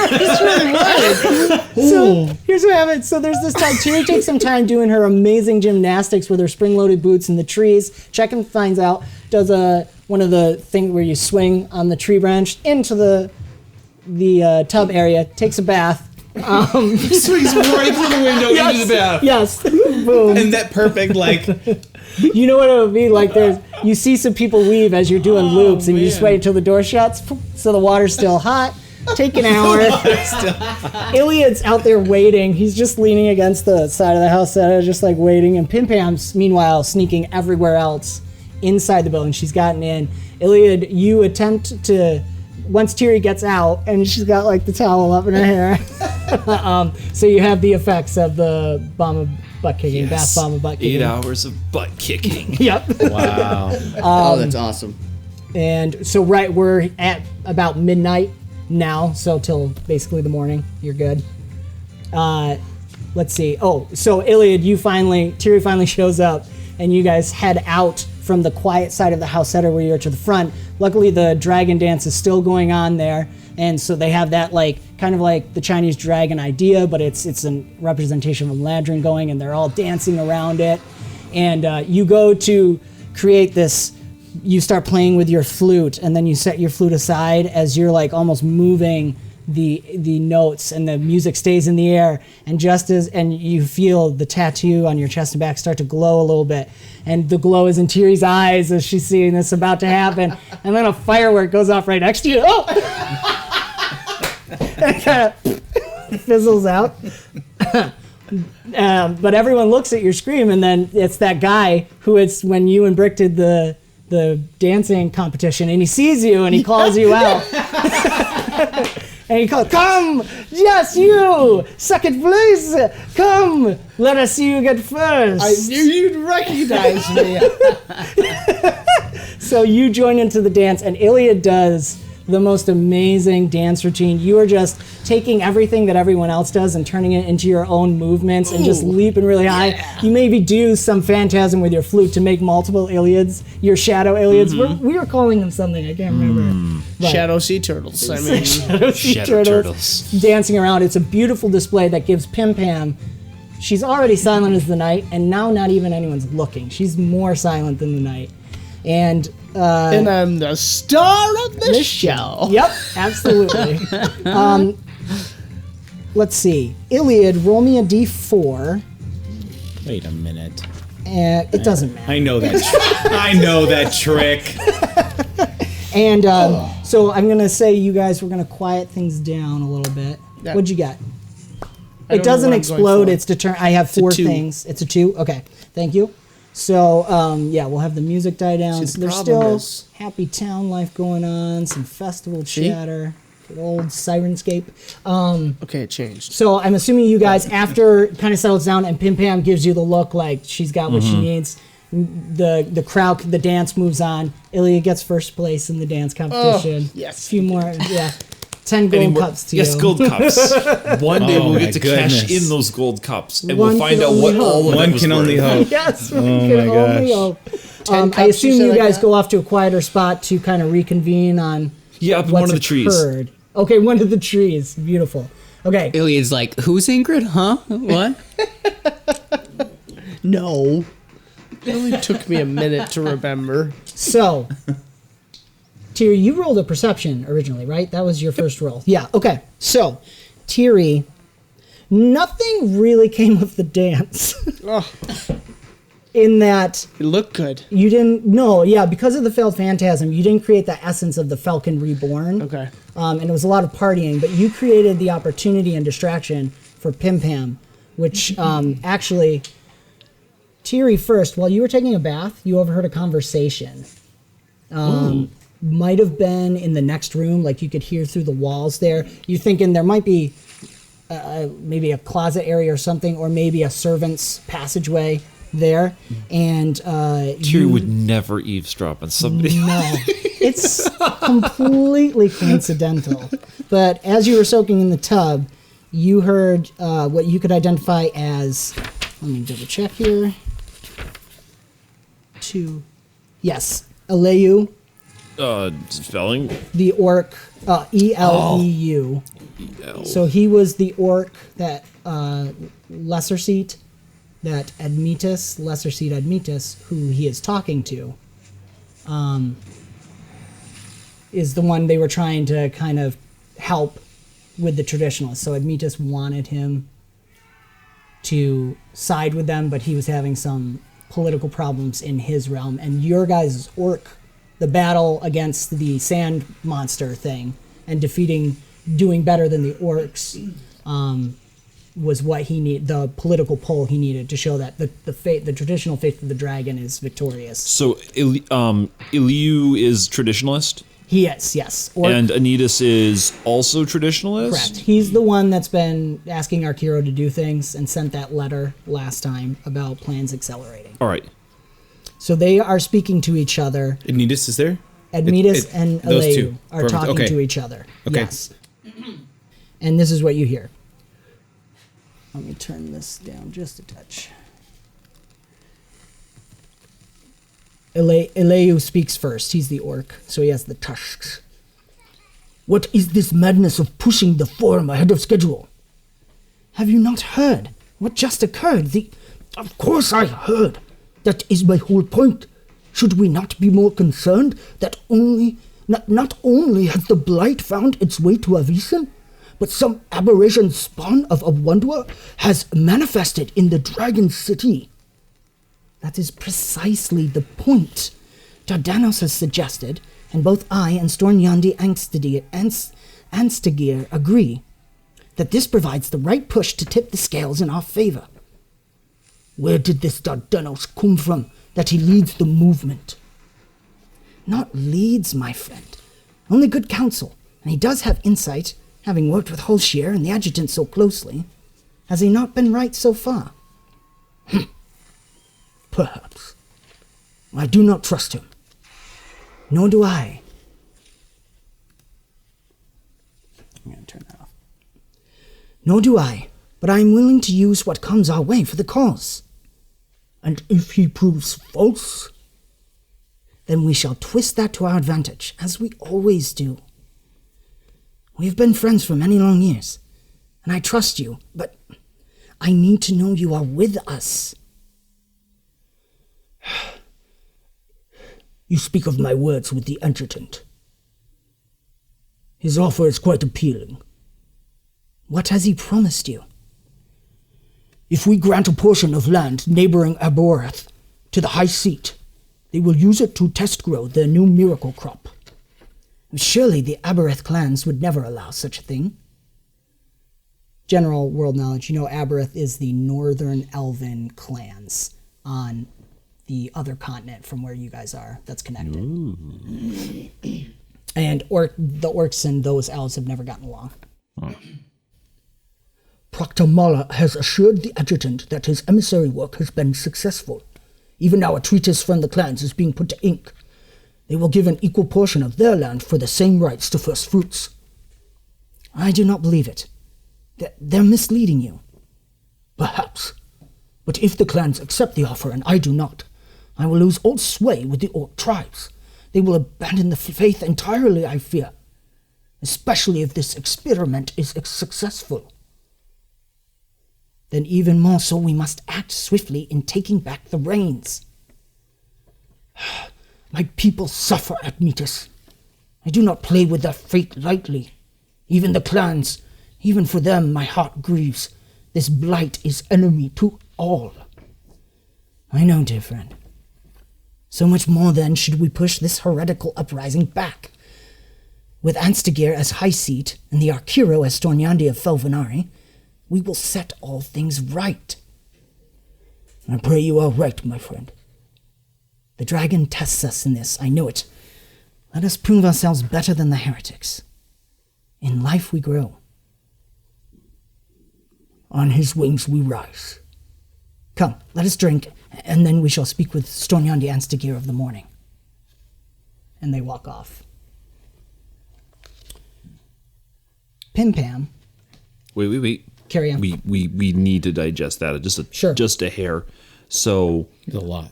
B: So here's what happens. So there's this time. Tiri takes some time doing her amazing gymnastics with her spring-loaded boots in the trees. Check-in finds out. Does one of the things where you swing on the tree branch into the tub area. Takes a bath.
E: Swings right through the window into the bath.
B: Yes. Boom.
C: And that perfect, like,
B: You know what it would be like? You see some people leave as you're doing loops, and you just wait until the door shuts, so the water's still hot. Take an hour. Ilyad's out there waiting. He's just leaning against the side of the house, just like waiting. And PimPam's meanwhile sneaking everywhere else inside the building. She's gotten in. Ilyad, you attempt to. Once Tiri gets out, and she's got like the towel up in her hair, so you have the effects of the bomb of butt kicking, bath bomb of butt kicking.
F: 8 hours of butt kicking.
B: Yep.
C: wow.
D: Oh, that's awesome.
B: And so we're at about midnight now, so till basically the morning. You're good. Let's see. Oh, so Ilyad, Tiri finally shows up, and you guys head out from the quiet side of the house center where you're to the front. Luckily, the dragon dance is still going on there, and so they have that kind of like the Chinese dragon idea, but it's a representation of a lantern going, and they're all dancing around it. And you go to create this. You start playing with your flute, and then you set your flute aside as you're like almost moving the notes, and the music stays in the air, and you feel the tattoo on your chest and back start to glow a little bit, and the glow is in Tiri's eyes as she's seeing this about to happen, and then a firework goes off right next to you. Oh! And it kind of fizzles out. But everyone looks at your screen, and then it's that guy who it's when you and Brick did the dancing competition, and he sees you and he calls you out. And he calls, "Come, yes, you, second place, come, let us see you get first."
A: I knew you'd recognize me.
B: So you join into the dance, and Ilyad does the most amazing dance routine. You are just taking everything that everyone else does and turning it into your own movements and just leaping really high. Yeah. You maybe do some phantasm with your flute to make multiple Ilyads, your shadow Ilyads. Mm-hmm. We were calling them something, I can't remember. But
A: shadow sea turtles. I mean,
B: shadow turtles dancing around. It's a beautiful display that gives PimPam. She's already silent as the night, and now not even anyone's looking. She's more silent than the night. And
A: I'm the star of the show.
B: Yep, absolutely. Let's see. Ilyad, roll me a d4.
C: Wait a minute.
B: It doesn't matter.
C: I know that. I know that trick.
B: And so I'm going to say you guys were going to quiet things down a little bit. Yeah. What'd you got? It doesn't explode. It's I have 4 things. It's a 2? Okay. Thank you. So, we'll have the music die down. So there's still happy town life going on, some festival chatter, good old Sirenscape.
A: Okay, it changed.
B: So I'm assuming you guys, after it kind of settles down and PimPam gives you the look like she's got what she needs, the crowd, the dance moves on. Ilyad gets first place in the dance competition.
A: Oh, yes.
B: A few more, 10 gold cups to you.
F: Yes, gold cups. One day we'll get to cash in those gold cups, and we'll find out what all of
C: One
F: it was
C: can
F: worth.
C: only hope.
B: Yes, one can only hope. I assume you guys go off to a quieter spot to kind of reconvene on
F: up in one of the trees.
B: Occurred. Okay, one of the trees. Beautiful. Okay.
D: Ilyad's like, who's Ingrid? Huh? What?
A: No. It only took me a minute to remember.
B: So, Tiri, you rolled a perception originally, right? That was your first roll. Yeah, okay. So, Tiri, nothing really came of the dance. In that...
A: It looked good.
B: You didn't... No, because of the failed phantasm, you didn't create the essence of the Falcon Reborn.
A: Okay.
B: And it was a lot of partying, but you created the opportunity and distraction for PimPam, which actually... Tiri, first, while you were taking a bath, you overheard a conversation. Might have been in the next room, like you could hear through the walls there. You're thinking there might be maybe a closet area or something, or maybe a servant's passageway there. And
F: Tiri would never eavesdrop on somebody.
B: No, it's completely coincidental. But as you were soaking in the tub, you heard what you could identify as, let me double check here. Yes, Eleu.
F: Spelling?
B: The orc, Eleu. So he was the orc that 𝒂𝒐𝒏𝒄𝒂 that 𝒂𝒐𝒏𝒄𝒂, who he is talking to, is the one they were trying to kind of help with the traditionalists. So 𝒂𝒐𝒏𝒄𝒂 wanted him to side with them, but he was having some political problems in his realm. And your guys' orc, the battle against the sand monster thing and doing better than the orcs, was what he needed, the political pull he needed to show that the traditional faith of the dragon is victorious.
F: So Eleu is traditionalist?
B: He is, yes.
F: And Anitas is also traditionalist?
B: Correct. He's the one that's been asking Arkeero to do things and sent that letter last time about plans accelerating.
F: All right.
B: So they are speaking to each other.
C: Anitas is there?
B: 𝒂𝒐𝒏𝒄𝒂 and
C: those
B: Eleu
C: two
B: are talking
C: okay.
B: to each other.
C: Okay.
B: Yes. And this is what you hear. Let me turn this down just a touch. Eleu speaks first. He's the orc, so he has the tusks. What is this madness of pushing the forum ahead of schedule? Have you not heard what just occurred? Of course I heard. That is my whole point. Should we not be more concerned that not only has the blight found its way to Avisen, but some aberration spawn of a wanderer has manifested in the Dragon City? That is precisely the point. Dardanos has suggested, and both I and Stornyandi Ансtegir agree, that this provides the right push to tip the scales in our favor. Where did this Dardanos come from, that he leads the movement? Not leads, my friend. Only good counsel, and he does have insight, having worked with Holshir and the adjutant so closely. Has he not been right so far? Perhaps. I do not trust him. Nor do I. I'm going to turn that off. Nor do I, but I am willing to use what comes our way for the cause. And if he proves false, then we shall twist that to our advantage, as we always do. We have been friends for many long years, and I trust you, but I need to know you are with us. You speak of my words with the adjutant. His offer is quite appealing. What has he promised you? If we grant a portion of land neighboring Aboreth to the High Seat, they will use it to test grow their new miracle crop. Surely the Aboreth clans would never allow such a thing. General world knowledge, you know Aboreth is the northern elven clans on the other continent from where you guys are that's connected. And the orcs and those elves have never gotten along. Proctor Mala has assured the adjutant that his emissary work has been successful. Even now a treatise from the clans is being put to ink. They will give an equal portion of their land for the same rights to first fruits. I do not believe it. They're misleading you. Perhaps. But if the clans accept the offer and I do not, I will lose all sway with the orc tribes. They will abandon the faith entirely, I fear. Especially if this experiment is successful. Then even more so we must act swiftly in taking back the reins. My people suffer at 𝒂𝒐𝒏𝒄𝒂. I do not play with their fate lightly. Even the clans, even for them my heart grieves. This blight is enemy to all. I know, dear friend. So much more then should we push this heretical uprising back. With Ансtegir as High Seat and the Arkeero as Stornyandi of Felvenari, we will set all things right. I pray you are right, my friend. The dragon tests us in this, I know it. Let us prove ourselves better than the heretics. In life we grow. On his wings we rise. Come, let us drink, and then we shall speak with Stornyandi Ансtegir of the morning. And they walk off. PimPam.
F: Wait.
B: Carry on.
F: We need to digest that. Just a hair. So
C: There's a lot.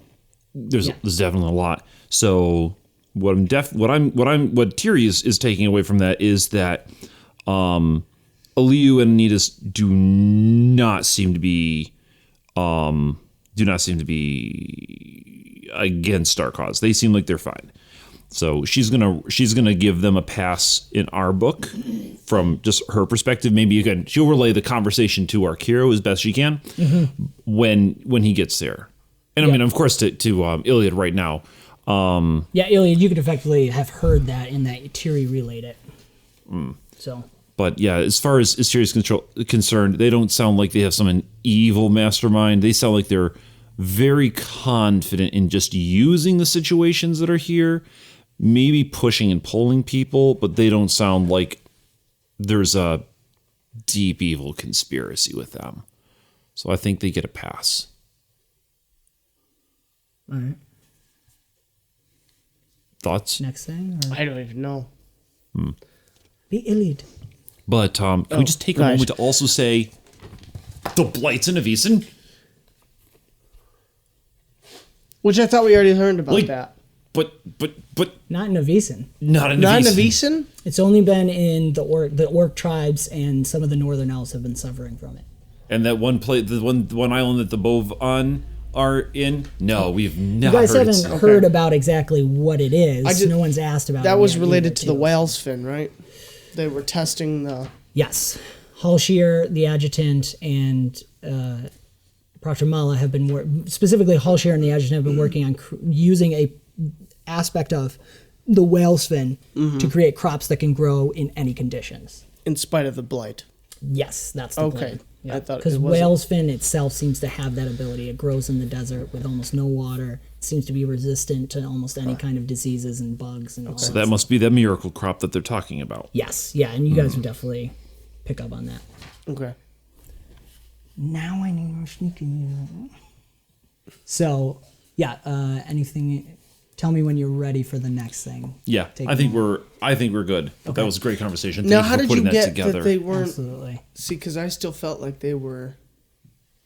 F: there's definitely a lot. So what Tiri is taking away from that is that Eliu and Anitas do not seem to be against our cause. They seem like they're fine. So she's gonna give them a pass in our book from just her perspective. Maybe again she'll relay the conversation to Arkeero as best she can when he gets there. And I mean, of course, to Ilyad right now.
B: Ilyad, you could effectively have heard that in that Tiri relayed it. So.
F: But yeah, as far as Tiri's concerned, they don't sound like they have some evil mastermind. They sound like they're very confident in just using the situations that are here, maybe pushing and pulling people, but they don't sound like there's a deep evil conspiracy with them. So I think they get a pass.
B: All right.
F: Thoughts?
B: Next thing? Or?
A: I don't even know.
B: Be Ilyad.
F: But can we just take a moment to also say the blights in Avisen?
A: Which I thought we already learned about that.
F: But
B: Not in Avisen.
F: not in
A: Not in
F: Avisen.
A: Avisen?
B: It's only been in the orc tribes, and some of the northern elves have been suffering from it.
F: And that one the one island that the Bovan are in? No, we've not.
B: You guys
F: heard
B: haven't
F: it.
B: heard about exactly what it is. No one's asked about it.
A: That was
B: yet
A: related
B: either,
A: to the
B: too.
A: whale's fin, right? They were testing the...
B: Yes. Halshir, the adjutant, and Proctor Mala have been specifically Halshir and the adjutant have been working on using a aspect of the whale's fin to create crops that can grow in any conditions.
A: In spite of the blight.
B: Yes, that's the plan.
A: I thought
B: because
A: it wasn't-
B: whale's fin itself seems to have that ability. It grows in the desert with almost no water. It seems to be resistant to almost any kind of diseases and bugs and all
F: So that must be the miracle crop that they're talking about.
B: Yes, yeah, and you guys would definitely pick up on that.
A: Okay.
B: Now I need more sneaking. So, yeah, anything... Tell me when you're ready for the next thing.
F: Yeah,
B: Take
F: I think
B: a
F: we're good. That was a great conversation.
A: Now,
F: Thank
A: how
F: you for
A: did
F: putting
A: you
F: that
A: get
F: together.
A: that they weren't...
B: Absolutely.
A: See, because I still felt like they were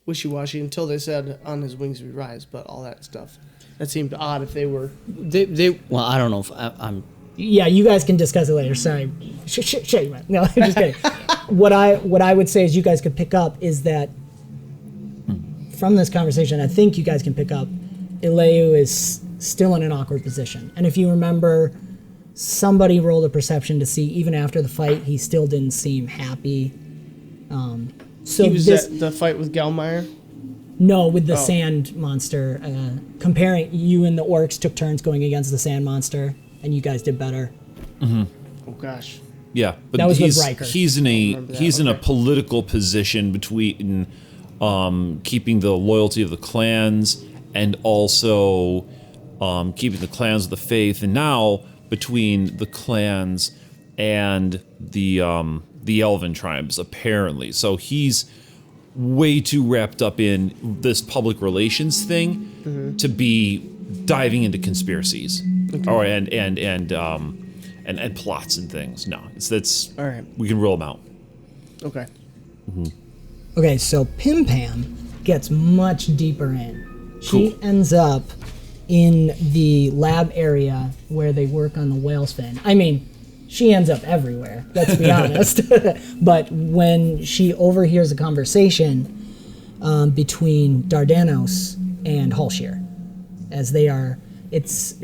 A: wishy-washy until they said on his wings we rise, but all that stuff. That seemed odd if they were...
D: Well, I don't know if I'm.
B: Yeah, you guys can discuss it later. Sorry. Shut your mouth. No, I'm just kidding. What I would say is you guys could pick up is that from this conversation, I think you guys can pick up Eliu is still in an awkward position. And if you remember, somebody rolled a perception to see, even after the fight, he still didn't seem happy. So
A: he was at the fight with Galmeyer?
B: No, with the sand monster. Comparing, you and the orcs took turns going against the sand monster, and you guys did better.
A: Oh, gosh.
F: Yeah, but
B: That was with
F: he's
B: Riker.
F: he's in a political position between keeping the loyalty of the clans and also keeping the clans of the faith, and now between the clans and the elven tribes, apparently. So he's way too wrapped up in this public relations thing to be diving into conspiracies or and plots and things. No, that's
A: All right.
F: we can rule them out.
A: Okay.
B: Okay, so PimPam gets much deeper in. She ends up in the lab area where they work on the whale's fin. I mean, she ends up everywhere, let's be honest. But when she overhears a conversation between Dardanos and Halshir, as they are,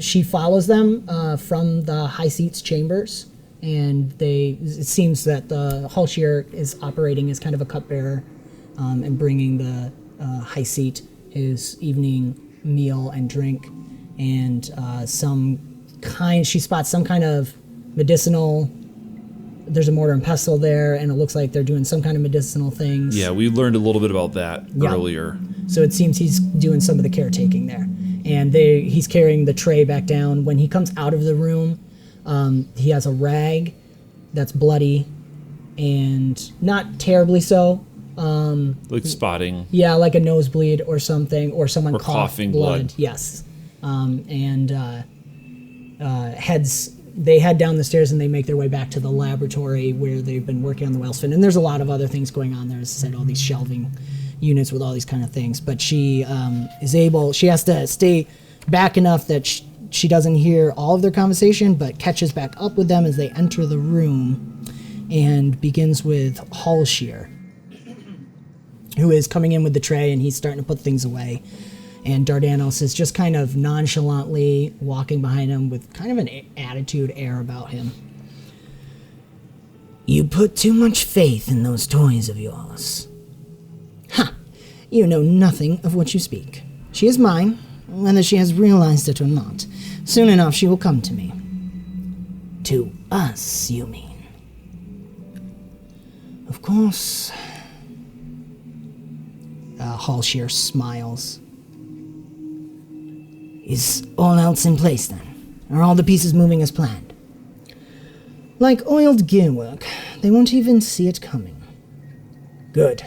B: she follows them from the High Seat's chambers, and it seems that the Halshir is operating as kind of a cupbearer and bringing the High Seat his evening meal and drink, and she spots some kind of medicinal. There's a mortar and pestle there, and it looks like they're doing some kind of medicinal things.
F: Yeah, we learned a little bit about that earlier.
B: So it seems he's doing some of the caretaking there, and he's carrying the tray back down. When he comes out of the room, he has a rag that's bloody and not terribly so.
F: Like spotting.
B: Yeah, like a nosebleed or something, or someone
F: Or
B: coughed
F: coughing blood.
B: Yes, and heads they head down the stairs and they make their way back to the laboratory where they've been working on the whale's fin. And there's a lot of other things going on there. As I said, all these shelving units with all these kind of things. But she she has to stay back enough that she doesn't hear all of their conversation, but catches back up with them as they enter the room and begins with Halshear, who is coming in with the tray and he's starting to put things away. And Dardanos is just kind of nonchalantly walking behind him with kind of an attitude air about him. You put too much faith in those toys of yours. Ha! You know nothing of what you speak. She is mine, whether she has realized it or not. Soon enough she will come to me. To us, you mean? Of course. Halshear smiles. Is all else in place, then? Are all the pieces moving as planned? Like oiled gearwork, they won't even see it coming. Good.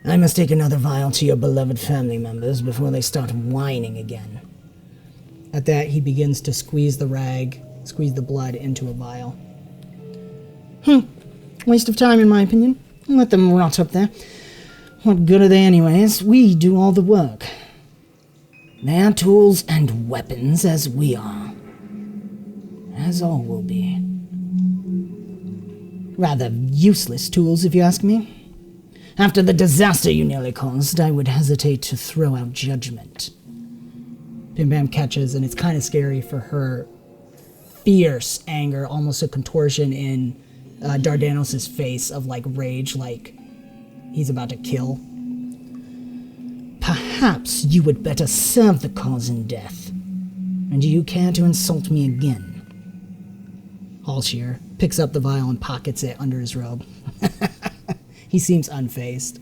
B: I must take another vial to your beloved family members before they start whining again. At that, he begins to squeeze the blood into a vial. Waste of time, in my opinion. Let them rot up there. What good are they anyways? We do all the work. They are tools and weapons as we are. As all will be. Rather useless tools, if you ask me. After the disaster you nearly caused, I would hesitate to throw out judgment. PimPam catches, and it's kind of scary for her fierce anger, almost a contortion in Dardanos' face of like rage, like he's about to kill. Perhaps you would better serve the cause in death. And do you care to insult me again? Halshear picks up the vial and pockets it under his robe. He seems unfazed.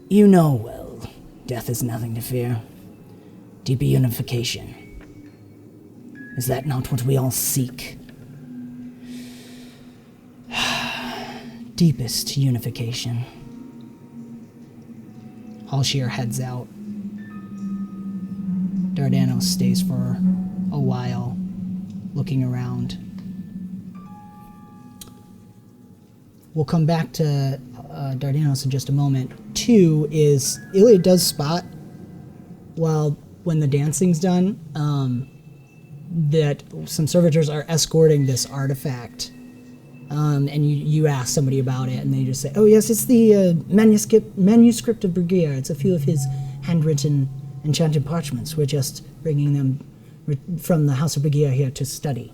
B: You know well, death is nothing to fear. Deeper unification. Is that not what we all seek? Deepest unification. Halshear heads out. Dardanos stays for a while, looking around. We'll come back to Dardanos in just a moment. 2 is, Ilyad does spot, when the dancing's done, that some servitors are escorting this artifact. And you ask somebody about it, and they just say, oh yes, it's the manuscript of Brigier. It's a few of his handwritten enchanted parchments. We're just bringing them from the House of Brigier here to study.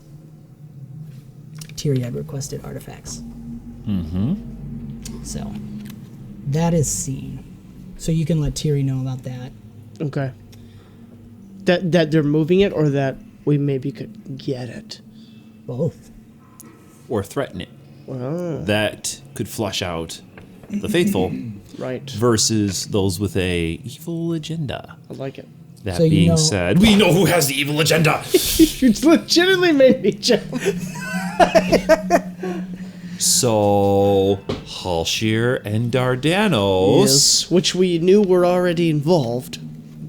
B: Tiri had requested artifacts. So, that is seen. So you can let Tiri know about that.
A: Okay. That they're moving it, or that we maybe could get it?
B: Both.
F: Or threaten it. That could flush out the faithful,
A: right?
F: Versus those with a evil agenda.
A: I like it.
F: That so being said, we know who has the evil agenda.
A: You legitimately made me jump.
F: So Halshear and Dardanos,
A: yes, which we knew were already involved.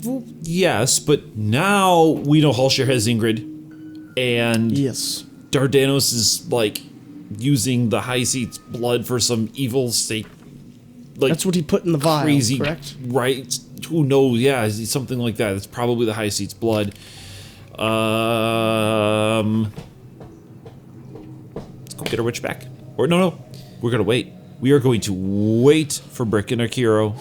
F: Well, yes, but now we know Halshear has Ingrid, and
A: yes,
F: Dardanos is like using the High Seat's blood for some evil state. Like
A: that's what he put in the vial,
F: crazy,
A: correct?
F: Right? Who knows? Yeah, something like that. It's probably the High Seat's blood. Let's go get our witch back. Or no, we're gonna wait. We are going to wait for Brick and Arkeero.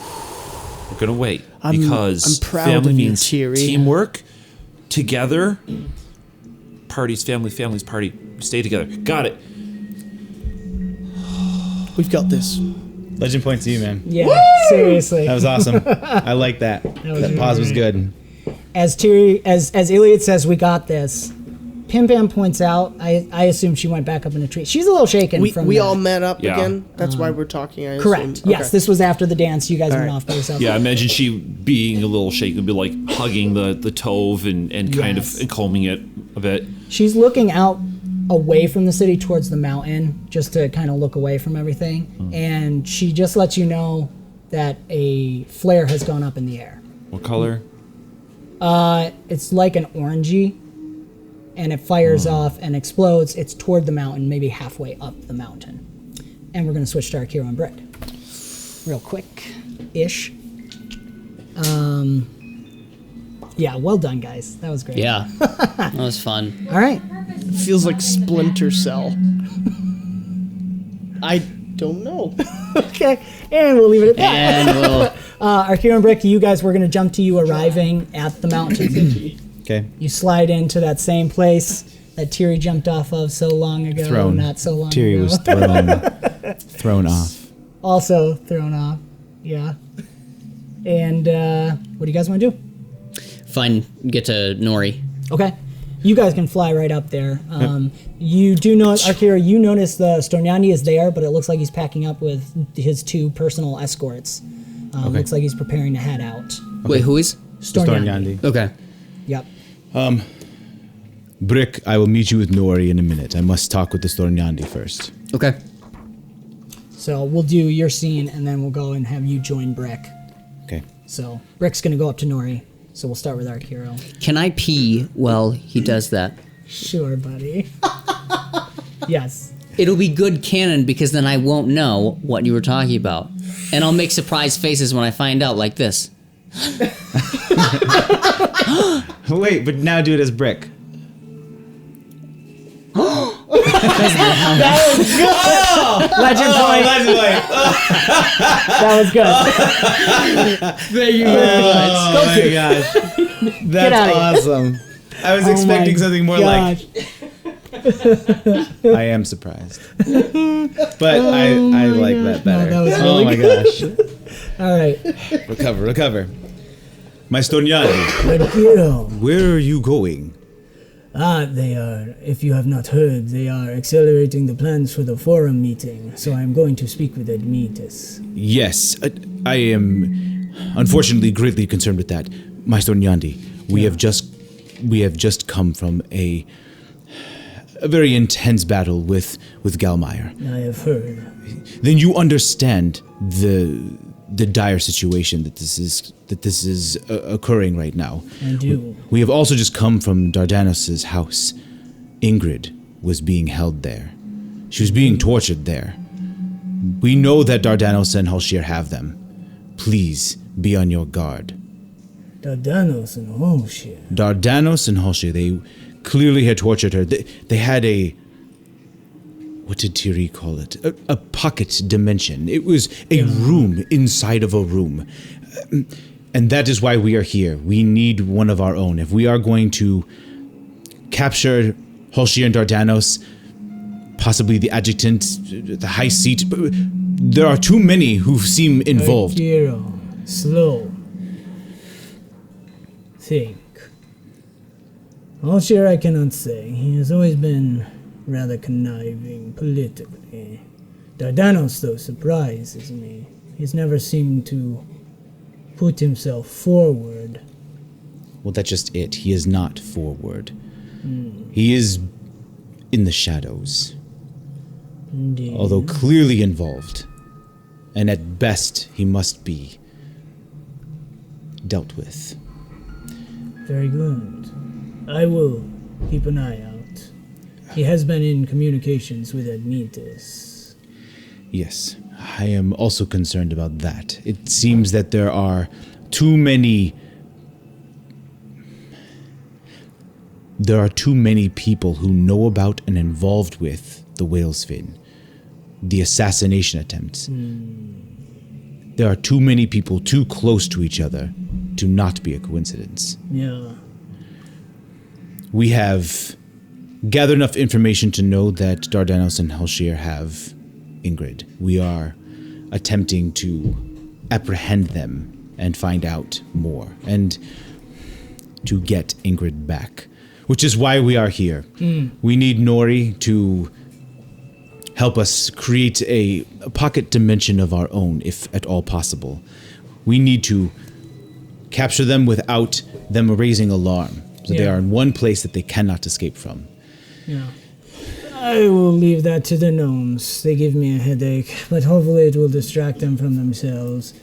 F: We're gonna wait because
A: I'm proud
F: family
A: of you,
F: means
A: Tiri.
F: Teamwork, together. Parties, families, party. Stay together. Got it.
A: We've got this.
C: Legend point to you, man.
B: Yeah, seriously.
C: That was awesome. I like that. That pause was good.
B: As Ilyad says, we got this. PimPam points out, I assume she went back up in a tree. She's a little shaken
A: we all met up again? That's why we're talking, I
B: correct.
A: assume.
B: Yes,
A: Okay.
B: this was after the dance. You guys went off by yourself.
F: Yeah, imagine she being a little shaken, would be like hugging the Tove and kind of and combing it a bit.
B: She's looking out away from the city towards the mountain, just to kind of look away from everything. And she just lets you know that a flare has gone up in the air.
F: What color?
B: It's like an orangey. and it fires off and explodes. It's toward the mountain, maybe halfway up the mountain. And we're going to switch to Arkeero and Brick. Real quick-ish. Yeah, well done, guys. That was great.
D: Yeah, that was fun.
B: All right.
A: Feels like Splinter Cell. I don't know.
B: Okay, and we'll leave it at that.
D: And we'll...
B: Arkeero and Brick, you guys, we're going to jump to you arriving at the mountain.
C: Okay.
B: You slide into that same place that Tiri jumped off of so long ago.
C: Thrown.
B: Not so long
C: Tiri
B: ago.
C: was thrown off.
B: Also thrown off. Yeah. And what do you guys want to do?
D: Get to Nori.
B: Okay. You guys can fly right up there. You do know, Arkeero, you notice the Stornyandi is there, but it looks like he's packing up with his 2 personal escorts. Looks like he's preparing to head out.
D: Wait, who is?
B: Stornyandi.
D: Okay.
B: Yep.
C: Brick, I will meet you with Nori in a minute. I must talk with the Stornyandi first.
D: Okay.
B: So we'll do your scene, and then we'll go and have you join Brick.
C: Okay.
B: So Brick's going to go up to Nori. So we'll start with Arkeero.
D: Can I pee while he does that?
B: Sure, buddy. Yes.
D: It'll be good canon because then I won't know what you were talking about. And I'll make surprised faces when I find out, like this.
C: Wait, but now do it as Brick.
B: That was good. Legend point. That was good.
D: Thank you very much.
C: Oh my gosh. That's awesome. I was expecting something more like I am surprised. But I like that better.
B: that was
C: Oh my gosh.
B: All right.
C: Recover. My Stornyandi,
B: Arkeero.
C: where are you going?
B: They are, if you have not heard, they are accelerating the plans for the forum meeting. So I'm going to speak with Admetus.
C: Yes, I am unfortunately greatly concerned with that. My Stornyandi, we have just come from a very intense battle with Galmire.
B: I have heard.
C: Then you understand the dire situation that this is occurring right now.
B: I do.
C: We have also just come from Dardanos' house. Ingrid was being held there. She was being tortured there. We know that Dardanos and 𝒔𝒆𝒅 have them. Please be on your guard.
B: Dardanos and 𝒔𝒆𝒅.
C: Dardanos and 𝒔𝒆𝒅, they clearly had tortured her. They had a... What did Tiri call it? A pocket dimension. It was a room inside of a room. And that is why we are here. We need one of our own. If we are going to capture 𝒔𝒆𝒅 and Dardanos, possibly the adjutant, the high seat, there are too many who seem involved.
B: Arkeero, slow. Think. 𝒔𝒆𝒅 I cannot say. He has always been rather conniving politically. Dardanos, though, surprises me. He's never seemed to put himself forward.
C: Well, that's just it. He is not forward. He is in the shadows.
B: Indeed.
C: Although clearly involved. And at best, he must be dealt with.
B: Very good. I will keep an eye out. He has been in communications with Admetus.
C: Yes, I am also concerned about that. It seems that there are too many... There are too many people who know about and involved with the 𝒊𝒆𝒏, the assassination attempt. There are too many people too close to each other to not be a coincidence.
B: Yeah.
C: We have gathered enough information to know that Dardanos and 𝒔𝒆𝒅 have Ingrid. We are attempting to apprehend them and find out more, and to get Ingrid back, which is why we are here. We need Nori to help us create a pocket dimension of our own, if at all possible. We need to capture them without them raising alarm, so they are in one place that they cannot escape from.
B: Yeah. I will leave that to the gnomes. They give me a headache, but hopefully it will distract them from themselves.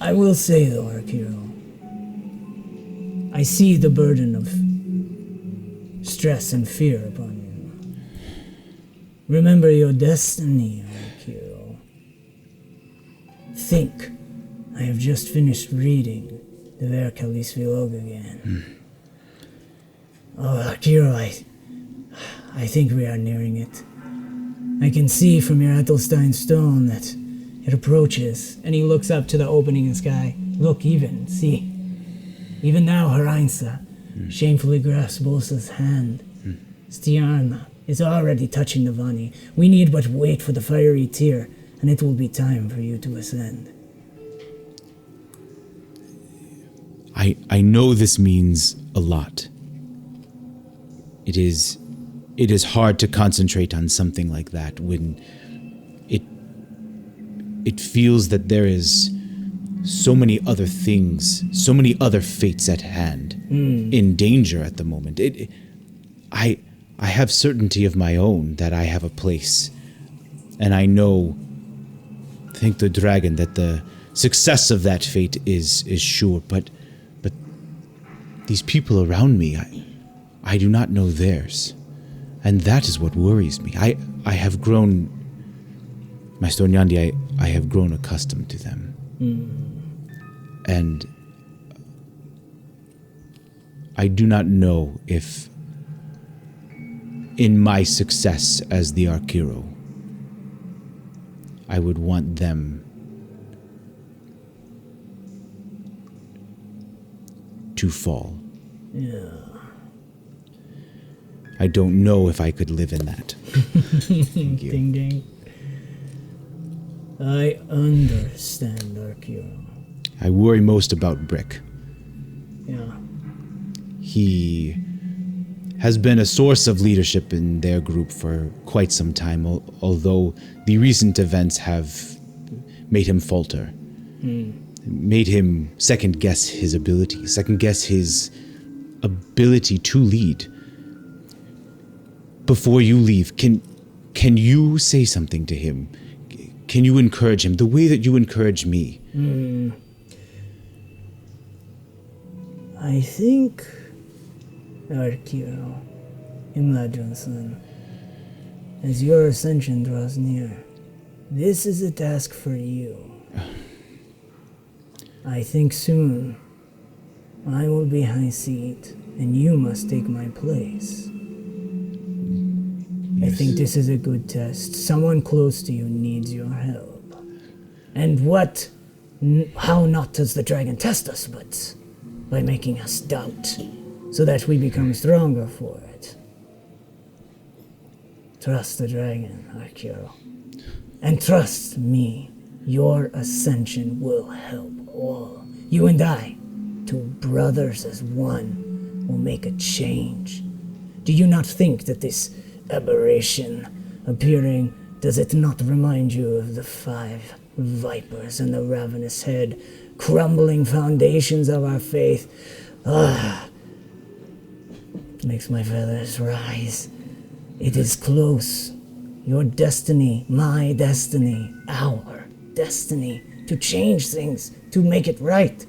B: I will say though, Arkeero, I see the burden of stress and fear upon you. Remember your destiny, Arkeero. Think, I have just finished reading the 𝒂𝒂𝒔𝒕 again. Oh, Arkeero, I think we are nearing it. I can see from your Athelstein stone that it approaches. And he looks up to the opening in the sky. Look, see. Even now, Harainsa shamefully grasps Bolsa's hand. Stiarna is already touching the Vani. We need but wait for the fiery tear, and it will be time for you to ascend.
C: I know this means a lot. It is hard to concentrate on something like that when it feels that there is so many other things, so many other fates at hand, in danger at the moment. I have certainty of my own that I have a place, and I know, thank the dragon, that the success of that fate is sure. But these people around me, I do not know theirs, and that is what worries me. I have grown, Master Nyandi, I have grown accustomed to them. And I do not know if in my success as the Arkeero, I would want them to fall.
B: Yeah.
C: I don't know if I could live in that. Thank you.
B: Ding ding. I understand, Arkeero.
C: I worry most about Brick.
B: Yeah.
C: He has been a source of leadership in their group for quite some time, although the recent events have made him falter. Made him second-guess his ability, second-guess his ability to lead. Before you leave, can you say something to him? Can you encourage him the way that you encourage me?
B: I think, Arkeero, Imladjon-san, as your ascension draws near, this is a task for you. I think soon I will be high seat, and you must take my place. I think this is a good test. Someone close to you needs your help. And how not does the dragon test us, but by making us doubt, so that we become stronger for it. Trust the dragon, Arkeero. And trust me, your ascension will help all. You and I, two brothers as one, will make a change. Do you not think that this aberration appearing, does it not remind you of the 5 vipers and the ravenous head, crumbling foundations of our faith? It makes my feathers rise. It is close. Your destiny, my destiny, our destiny, to change things, to make it right.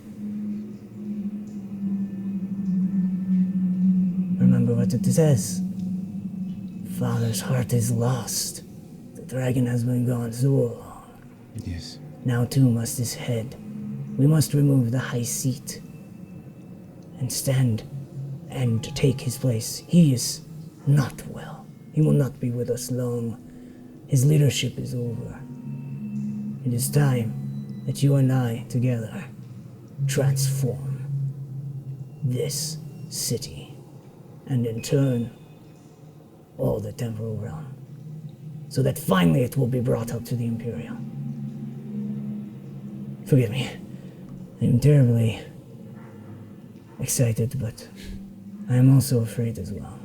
B: Remember what it says. Father's heart is lost. The dragon has been gone so long.
C: Yes.
B: Now too must his head. We must remove the high seat and stand and take his place. He is not well. He will not be with us long. His leadership is over. It is time that you and I together transform this city and in turn all the temporal realm, so that finally it will be brought up to the Imperial. Forgive me. I am terribly excited, but I am also afraid as well.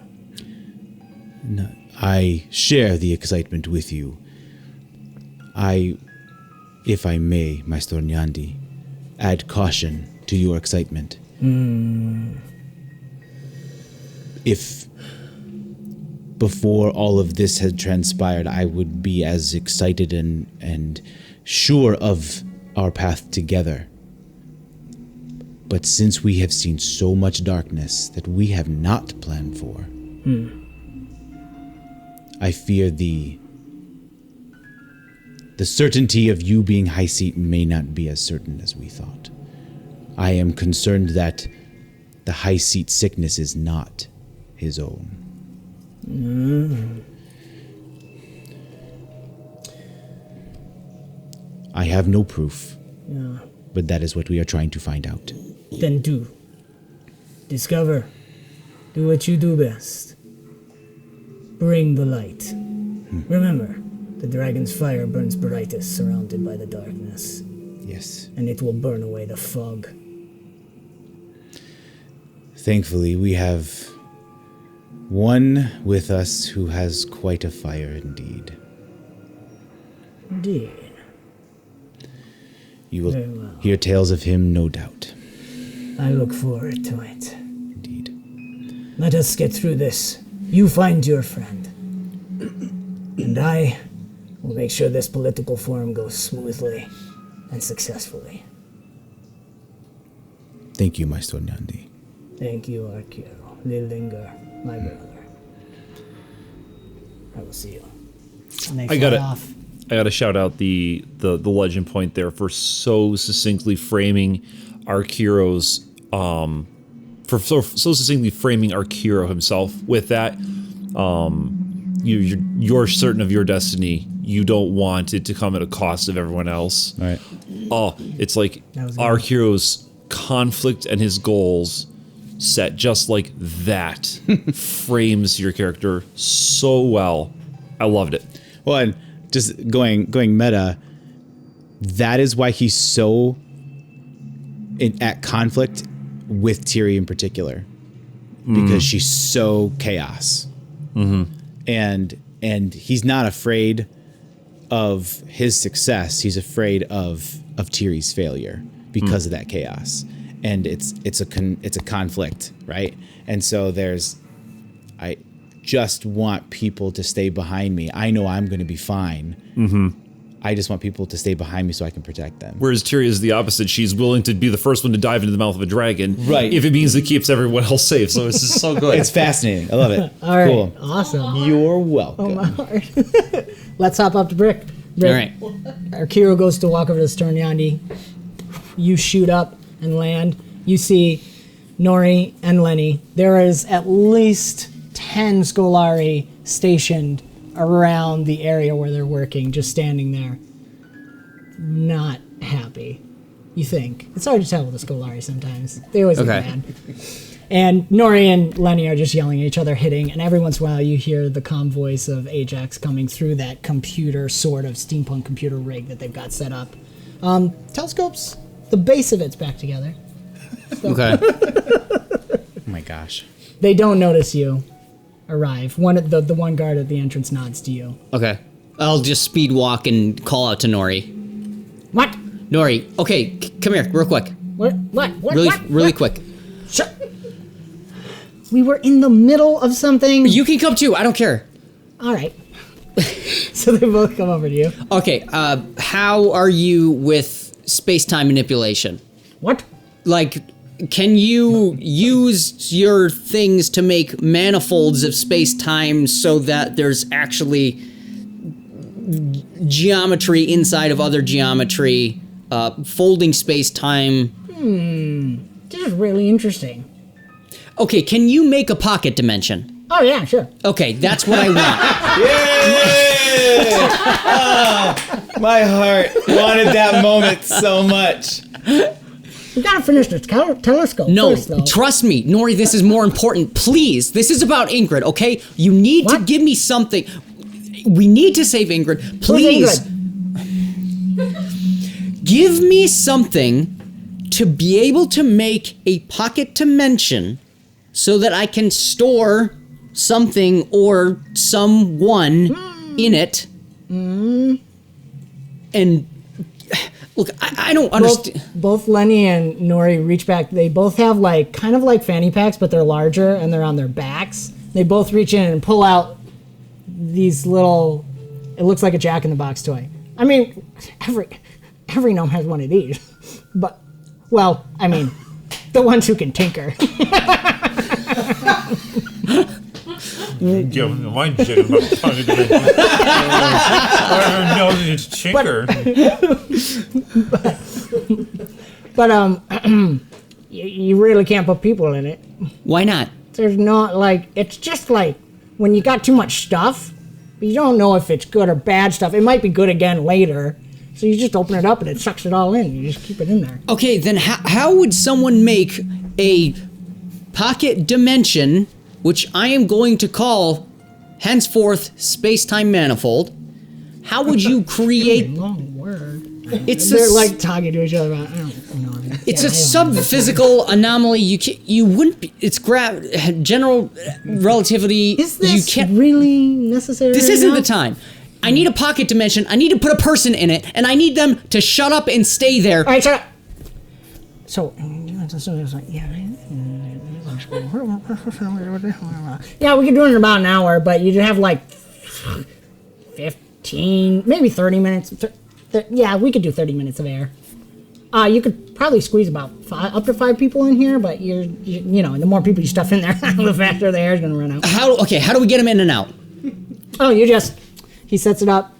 C: No, I share the excitement with you. If I may, Master Nyandi, add caution to your excitement. If before all of this had transpired, I would be as excited and sure of our path together. But since we have seen so much darkness that we have not planned for, I fear the certainty of you being High Seat may not be as certain as we thought. I am concerned that the High Seat sickness is not his own. I have no proof, but that is what we are trying to find out.
B: Then do. Discover. Do what you do best. Bring the light. Remember, the dragon's fire burns brightest surrounded by the darkness.
C: Yes.
B: And it will burn away the fog.
C: Thankfully, we have one with us who has quite a fire indeed.
B: Indeed.
C: You will
B: Very well.
C: hear tales of him, no doubt.
B: I look forward to it.
C: Indeed.
B: Let us get through this. You find your friend. And I will make sure this political forum goes smoothly and successfully.
C: Thank you, Maestro Nyandi.
B: Thank you, Arkeero. Lilingar, my brother. I will see you. And they
F: I got
B: fly
F: it.
B: off.
F: I got to shout out the legend point there for so succinctly framing Arkeero's Arkeero himself with that. You're certain of your destiny. You don't want it to come at a cost of everyone else.
C: Right.
F: Oh, it's like
B: That was good.
F: Arkeero's conflict and his goals set just like that frames your character so well. I loved it.
C: Well, and just going meta, that is why he's so at conflict with Tiri in particular, because she's so chaos, and he's not afraid of his success. He's afraid of Tiri's failure because of that chaos, and it's a conflict, right? And so I just want people to stay behind me. I know I'm going to be fine. I just want people to stay behind me so I can protect them.
F: Whereas Tiri is the opposite. She's willing to be the first one to dive into the mouth of a dragon,
C: Right.
F: if it means it keeps everyone else safe. So it's just so good.
C: It's fascinating. I love it.
B: All right.
C: Cool.
B: Awesome.
C: You're welcome.
B: Let's hop up to Brick.
D: All right.
B: Arkeero goes to walk over to Sturnyandi. You shoot up and land. You see Nori and Lenny. There is at least 10 Scolari stationed around the area where they're working, just standing there. Not happy. You think. It's hard to tell with the Scolari sometimes. They always get
D: Okay.
B: mad. And Nori and Lenny are just yelling at each other, hitting, and every once in a while you hear the calm voice of Ajax coming through that computer, sort of steampunk computer rig that they've got set up. Telescopes, the base of it's back together.
D: Okay.
C: Oh my gosh.
B: They don't notice you arrive. The one guard at the entrance nods to you.
D: Okay. I'll just speed walk and call out to Nori.
B: What?
D: Nori, okay, come here, real quick.
B: What?
D: Really
B: What?
D: quick.
B: Shut. We were in the middle of something.
D: You can come too, I don't care.
B: All right. So they both come over to you.
D: Okay, how are you with space-time manipulation?
B: What?
D: Like, can you use your things to make manifolds of space-time so that there's actually geometry inside of other geometry, folding space-time?
B: This is really interesting.
D: Okay, can you make a pocket dimension?
B: Oh, yeah, sure.
D: Okay, that's what I want.
C: My heart wanted that moment so much.
B: We gotta finish this telescope
D: No,
B: first, though.
D: trust me, Nori, this is more important. Please, this is about Ingrid, okay? You need to
B: What?
D: give me something. We need to save Ingrid.
B: Who's
D: Please.
B: Ingrid?
D: Give me something to be able to make a pocket dimension so that I can store something or someone in it. And look, I don't understand.
B: Both Lenny and Nori reach back. They both have kind of like fanny packs, but they're larger and they're on their backs. They both reach in and pull out these little. It looks like a Jack in the Box toy. I mean, every gnome has one of these, but well, I mean, the ones who can tinker.
I: Give me my shit about pocket dimension. I don't know that it's chinker.
B: But you really can't put people in it.
D: Why not?
B: There's not like it's just like when you got too much stuff, but you don't know if it's good or bad stuff. It might be good again later. So you just open it up and it sucks it all in. You just keep it in there.
D: Okay, then how would someone make a pocket dimension, which I am going to call henceforth space-time manifold? How would you create?
B: Long word.
D: They're
B: like talking to each other about. I don't know.
D: It's a sub-physical anomaly. You wouldn't be. It's general relativity.
B: Is this
D: you can't,
B: really necessary?
D: This
B: right
D: isn't
B: now?
D: the time. I need a pocket dimension. I need to put a person in it, and I need them to shut up and stay there.
B: All right, shut up. So, yeah, we could do it in about an hour, but you'd have like 15, maybe 30 minutes. Yeah, we could do 30 minutes of air. You could probably squeeze about up to 5 people in here, but you know, the more people you stuff in there, the faster the air is going to run out.
D: How do we get them in and out?
B: Oh, he sets it up.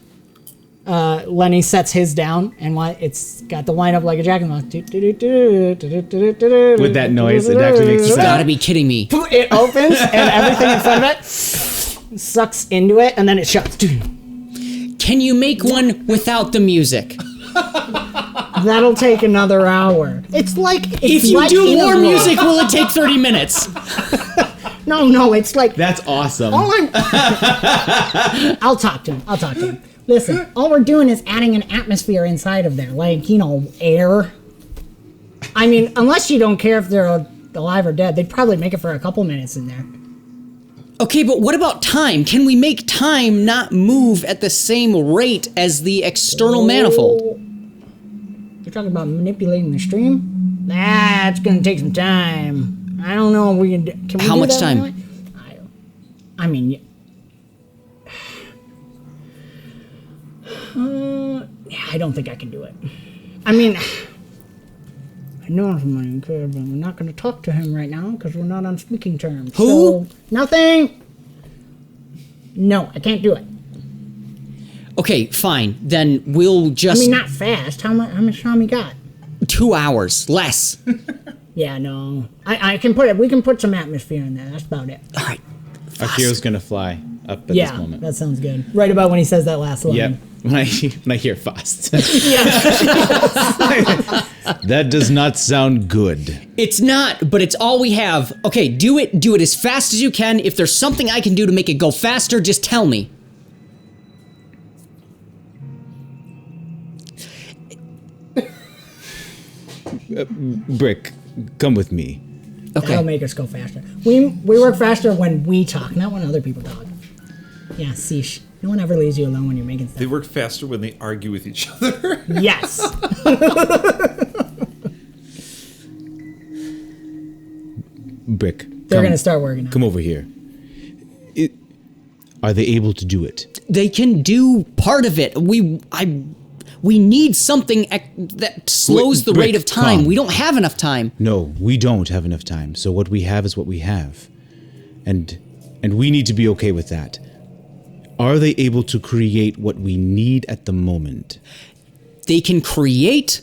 B: Lenny sets his down, and it's got the line up like a jack in the box.
C: With that noise, it actually makes
D: You
C: sense.
D: gotta be kidding me.
B: It opens, and everything in front of it sucks into it, and then it shuts.
D: Can you make one without the music?
B: That'll take another hour. It's like
D: If you do more music, will it take 30 minutes?
B: No, it's like
C: That's awesome.
B: I'll talk to him. Listen, all we're doing is adding an atmosphere inside of there, like, air. I mean, unless you don't care if they're alive or dead, they'd probably make it for a couple minutes in there.
D: Okay, but what about time? Can we make time not move at the same rate as the external manifold?
B: You're talking about manipulating the stream? That's gonna take some time. I don't know if we can do. Can we
D: How
B: do
D: much
B: that
D: time?
B: anyway? I mean, I don't think I can do it. I mean, I know I'm but we're not going to talk to him right now because we're not on speaking terms.
D: Who?
B: So, nothing. No, I can't do it.
D: Okay, fine. Then we'll just...
B: I mean, not fast. How much time you got?
D: 2 hours. Less.
B: Yeah, no. I can put it. We can put some atmosphere in there. That's about it.
D: All right.
C: Arkeero's gonna fly up at
B: Yeah,
C: this moment.
B: that sounds good. Right about when he says that last line.
C: Yep. When I hear fast.
B: Yeah.
C: That does not sound good.
D: It's not, but it's all we have. Okay, do it as fast as you can. If there's something I can do to make it go faster, just tell me.
C: Brick, come with me.
B: That'll
D: Okay.
B: make us go faster. We work faster when we talk, not when other people talk. Yeah, sheesh. No one ever leaves you alone when you're making
F: They
B: stuff.
F: work faster when they argue with each other.
B: Yes.
C: Brick,
B: They're going to start working on it.
C: come over here. Are they able to do it?
D: They can do part of it. We need something that slows the
C: Brick,
D: rate of time.
C: calm.
D: We don't have enough time.
C: No, we don't have enough time. So what we have is what we have. And we need to be okay with that. Are they able to create what we need at the moment?
D: They can create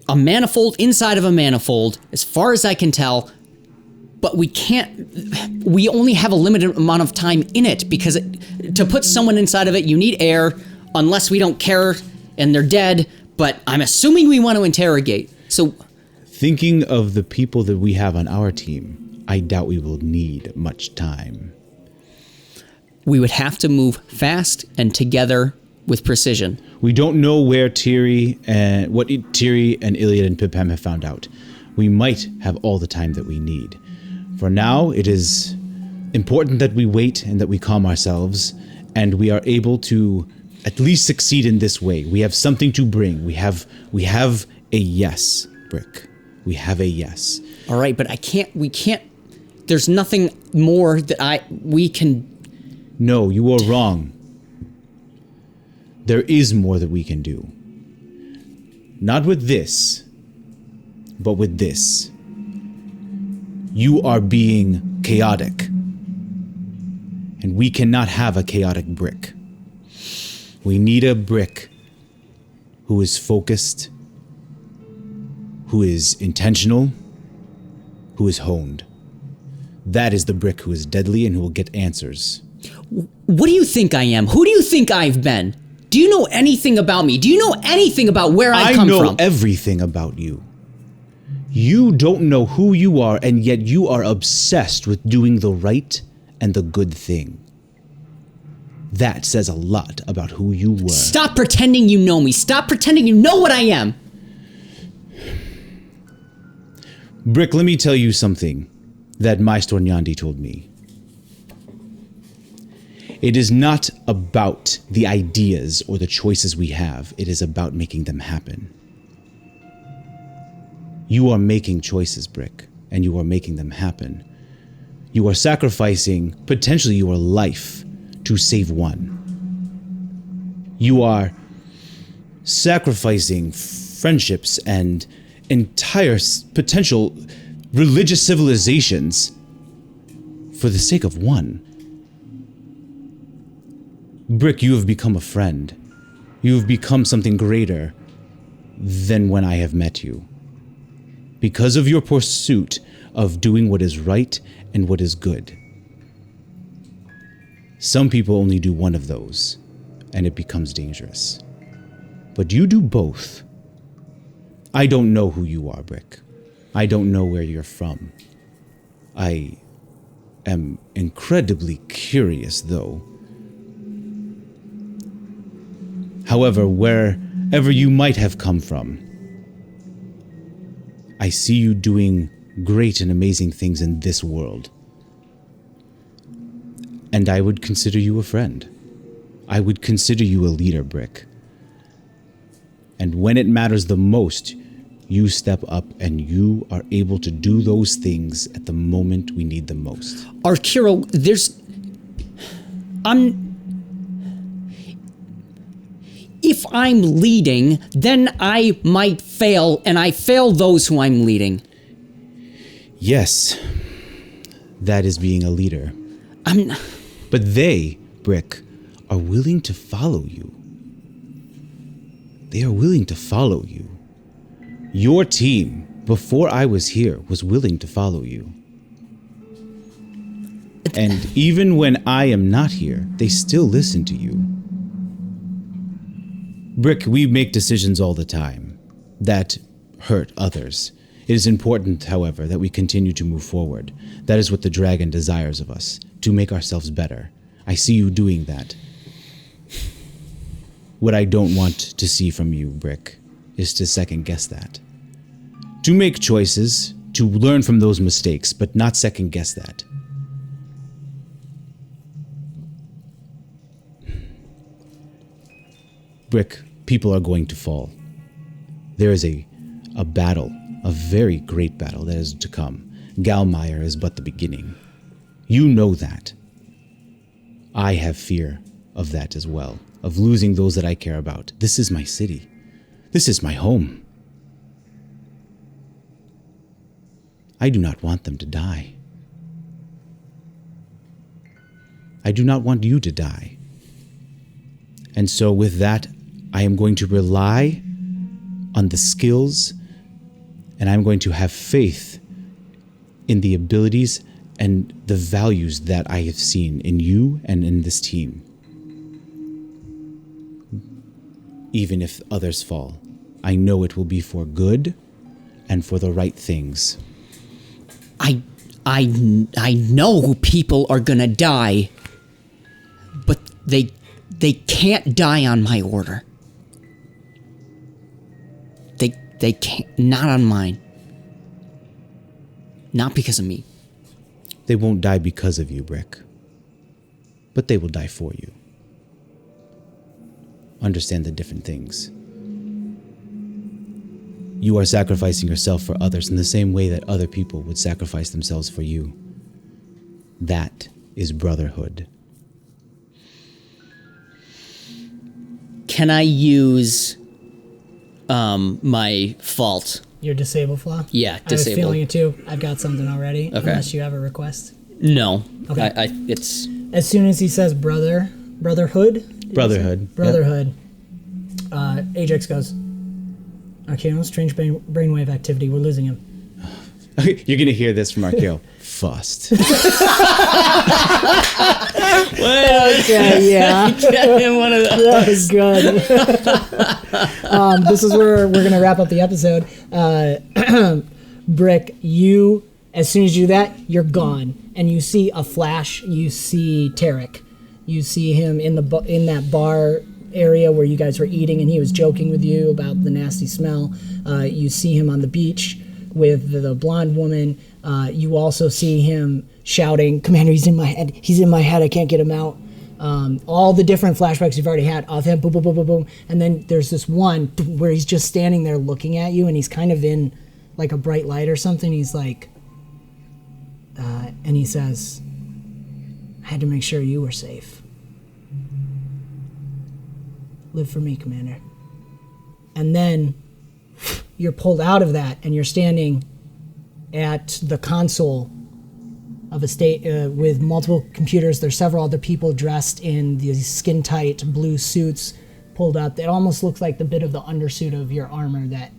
D: a manifold inside of a manifold, as far as I can tell, but we only have a limited amount of time in it because to put someone inside of it, you need air, unless we don't care and they're dead, but I'm assuming we want to interrogate. So,
C: Thinking of the people that we have on our team, I doubt we will need much time.
D: we would have to move fast and together with precision.
C: We don't know where Tiri and Ilyad and PimPam have found out. We might have all the time that we need. For now, it is important that we wait and that we calm ourselves, and we are able to at least succeed in this way. We have something to bring. We have a yes, Brick. We have a yes.
D: All right, but we can't, there's nothing more that we can.
C: No, you are wrong. There is more that we can do. Not with this, but with this. You are being chaotic. And we cannot have a chaotic brick. We need a brick who is focused, who is intentional, who is honed. That is the brick who is deadly and who will get answers.
D: What do you think I am? Who do you think I've been? Do you know anything about me? Do you know anything about where I come from?
C: I know everything about you. You don't know who you are, and yet you are obsessed with doing the right and the good thing. That says a lot about who you were.
D: Stop pretending you know me. Stop pretending you know what I am.
C: Brick, let me tell you something that Maestro Nyandi told me. It is not about the ideas or the choices we have. It is about making them happen. You are making choices, Brick, and you are making them happen. You are sacrificing potentially your life to save one. You are sacrificing friendships and entire potential religious civilizations for the sake of one. Brick, you have become a friend. You have become something greater than when I have met you. Because of your pursuit of doing what is right and what is good. Some people only do one of those, and it becomes dangerous. But you do both. I don't know who you are, Brick. I don't know where you're from. I am incredibly curious, though. However, wherever you might have come from, I see you doing great and amazing things in this world. And I would consider you a friend. I would consider you a leader, Brick. And when it matters the most, you step up and you are able to do those things at the moment we need them most.
D: Arkeero, if I'm leading, then I might fail, and I fail those who I'm leading.
C: Yes, that is being a leader. But they, Brick, are willing to follow you. They are willing to follow you. Your team, before I was here, was willing to follow you. And even when I am not here, they still listen to you. Brick, we make decisions all the time that hurt others. It is important, however, that we continue to move forward. That is what the dragon desires of us, to make ourselves better. I see you doing that. What I don't want to see from you, Brick, is to second guess that. To make choices, to learn from those mistakes, but not second guess that. Brick, people are going to fall. There is a battle, a very great battle that is to come. Galmire is but the beginning. You know that. I have fear of that as well, of losing those that I care about. This is my city. This is my home. I do not want them to die. I do not want you to die. And so with that, I am going to rely on the skills, and I'm going to have faith in the abilities and the values that I have seen in you and in this team. Even if others fall, I know it will be for good and for the right things.
D: I know people are gonna die, but they can't die on my order. They can't, not on mine. Not because of me.
C: They won't die because of you, Brick. But they will die for you. Understand the different things. You are sacrificing yourself for others in the same way that other people would sacrifice themselves for you. That is brotherhood.
D: Can I use my fault?
B: Your disable flaw?
D: Yeah,
B: I was
D: disable.
B: feeling it too. I've got something already.
D: Okay.
B: Unless you have a request.
D: No.
B: Okay.
D: It's
B: As soon as he says brotherhood. Ajax goes, Arkeero, strange brainwave activity. We're losing him.
C: You're going to hear this from Arkeero. Fust.
B: Okay, yeah.
D: Get him one of those.
B: That was good. This is where we're going to wrap up the episode. Brick, as soon as you do that, you're gone. And you see a flash. You see Tarek. You see him in that bar area where you guys were eating, and he was joking with you about the nasty smell. You see him on the beach with the blonde woman. You also see him shouting, Commander, he's in my head. He's in my head. I can't get him out. All the different flashbacks you've already had of him, boom, boom, boom, boom, boom. And then there's this one where he's just standing there looking at you, and he's kind of in like a bright light or something. He's like, and he says, I had to make sure you were safe. Live for me, Commander. And then you're pulled out of that, and you're standing at the console of a state with multiple computers. There's several other people dressed in these skin-tight blue suits pulled up. It almost looks like the bit of the undersuit of your armor that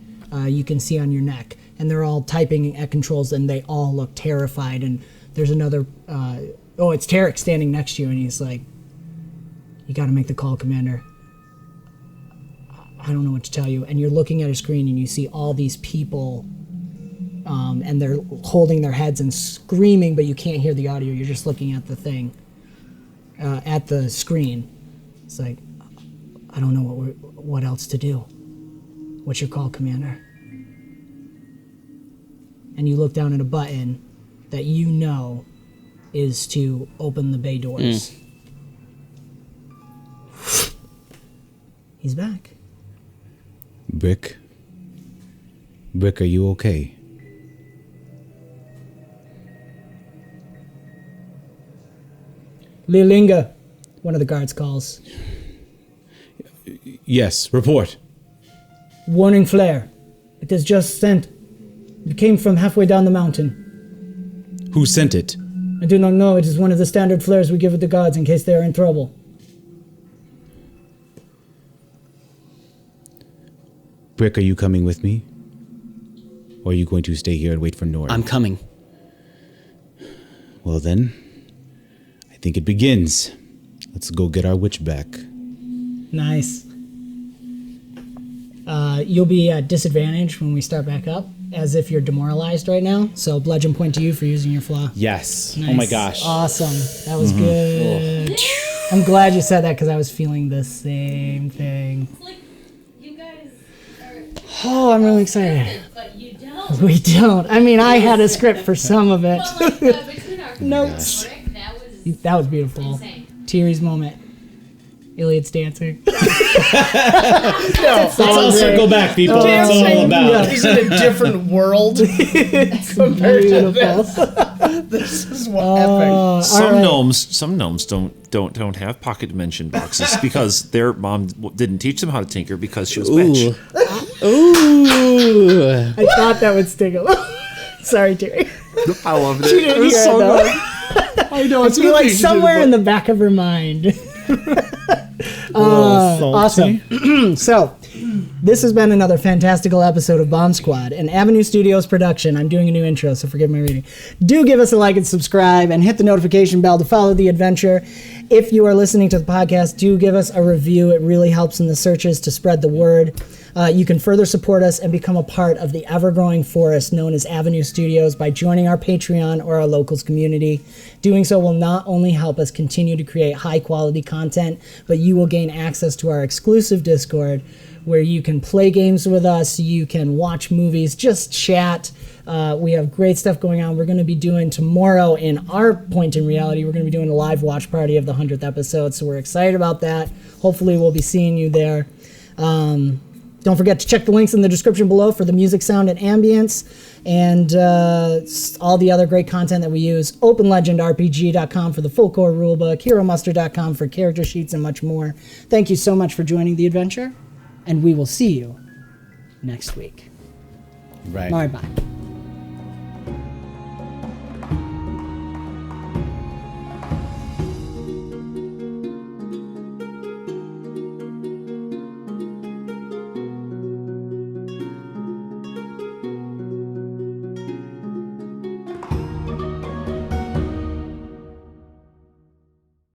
B: you can see on your neck. And they're all typing at controls, and they all look terrified. And there's another, it's Tarek standing next to you, and he's like, you got to make the call, Commander. I don't know what to tell you. And you're looking at a screen, and you see all these people, and they're holding their heads and screaming, but you can't hear the audio. You're just looking at the thing, at the screen. It's like, I don't know what else to do. What's your call, Commander? And you look down at a button that you know is to open the bay doors. He's back.
C: Brick, are you okay?
B: Lilinga, one of the guards calls.
C: Yes, report.
B: Warning flare. It is just sent. It came from halfway down the mountain.
C: Who sent it?
B: I do not know. It is one of the standard flares we give at the guards in case they are in trouble.
C: Brick, are you coming with me? Or are you going to stay here and wait for Nord?
D: I'm coming.
C: Well then, I think it begins. Let's go get our witch back.
B: Nice. You'll be at disadvantage when we start back up, as if you're demoralized right now. So bludgeon point to you for using your flaw.
C: Yes.
B: Nice.
C: Oh my gosh.
B: Awesome. That was good. I'm glad you said that because I was feeling the same thing.
H: It's like you guys are.
B: Oh, I'm really excited.
H: But you don't.
B: We don't. I mean, I had a script for some of it.
H: But like between our
B: Notes. That was beautiful.
H: insane.
B: Tiri's moment. Ilyad's dancing.
C: Let's all circle back, people. That's all
A: Dancing.
C: about.
A: He's in a different world compared to this.
B: Beautiful.
A: This is what epic.
F: Some gnomes don't have pocket dimension boxes because their mom didn't teach them how to tinker because she was a bitch.
D: Ooh.
B: I thought that would stick a little. Sorry, Tiri.
F: I loved
B: She didn't hear it, though.
A: I know. It's
B: Be like somewhere in the back of her mind. Awesome. So, this has been another fantastical episode of BombSquad, an Avenue Studios production. I'm doing a new intro, so forgive my reading. Do give us a like and subscribe, and hit the notification bell to follow the adventure. If you are listening to the podcast, do give us a review. It really helps in the searches to spread the word. You can further support us and become a part of the ever-growing forest known as Avenue Studios by joining our Patreon or our locals community. Doing so will not only help us continue to create high-quality content, but you will gain access to our exclusive Discord, where you can play games with us, you can watch movies, just chat. We have great stuff going on. We're going to be doing tomorrow in our point in reality, we're going to be doing a live watch party of the 100th episode, so we're excited about that. Hopefully we'll be seeing you there. Don't forget to check the links in the description below for the music, sound, and ambience, and all the other great content that we use. OpenLegendRPG.com for the full core rulebook, HeroMuster.com for character sheets, and much more. Thank you so much for joining the adventure, and we will see you next week.
C: Right.
B: Bye-bye.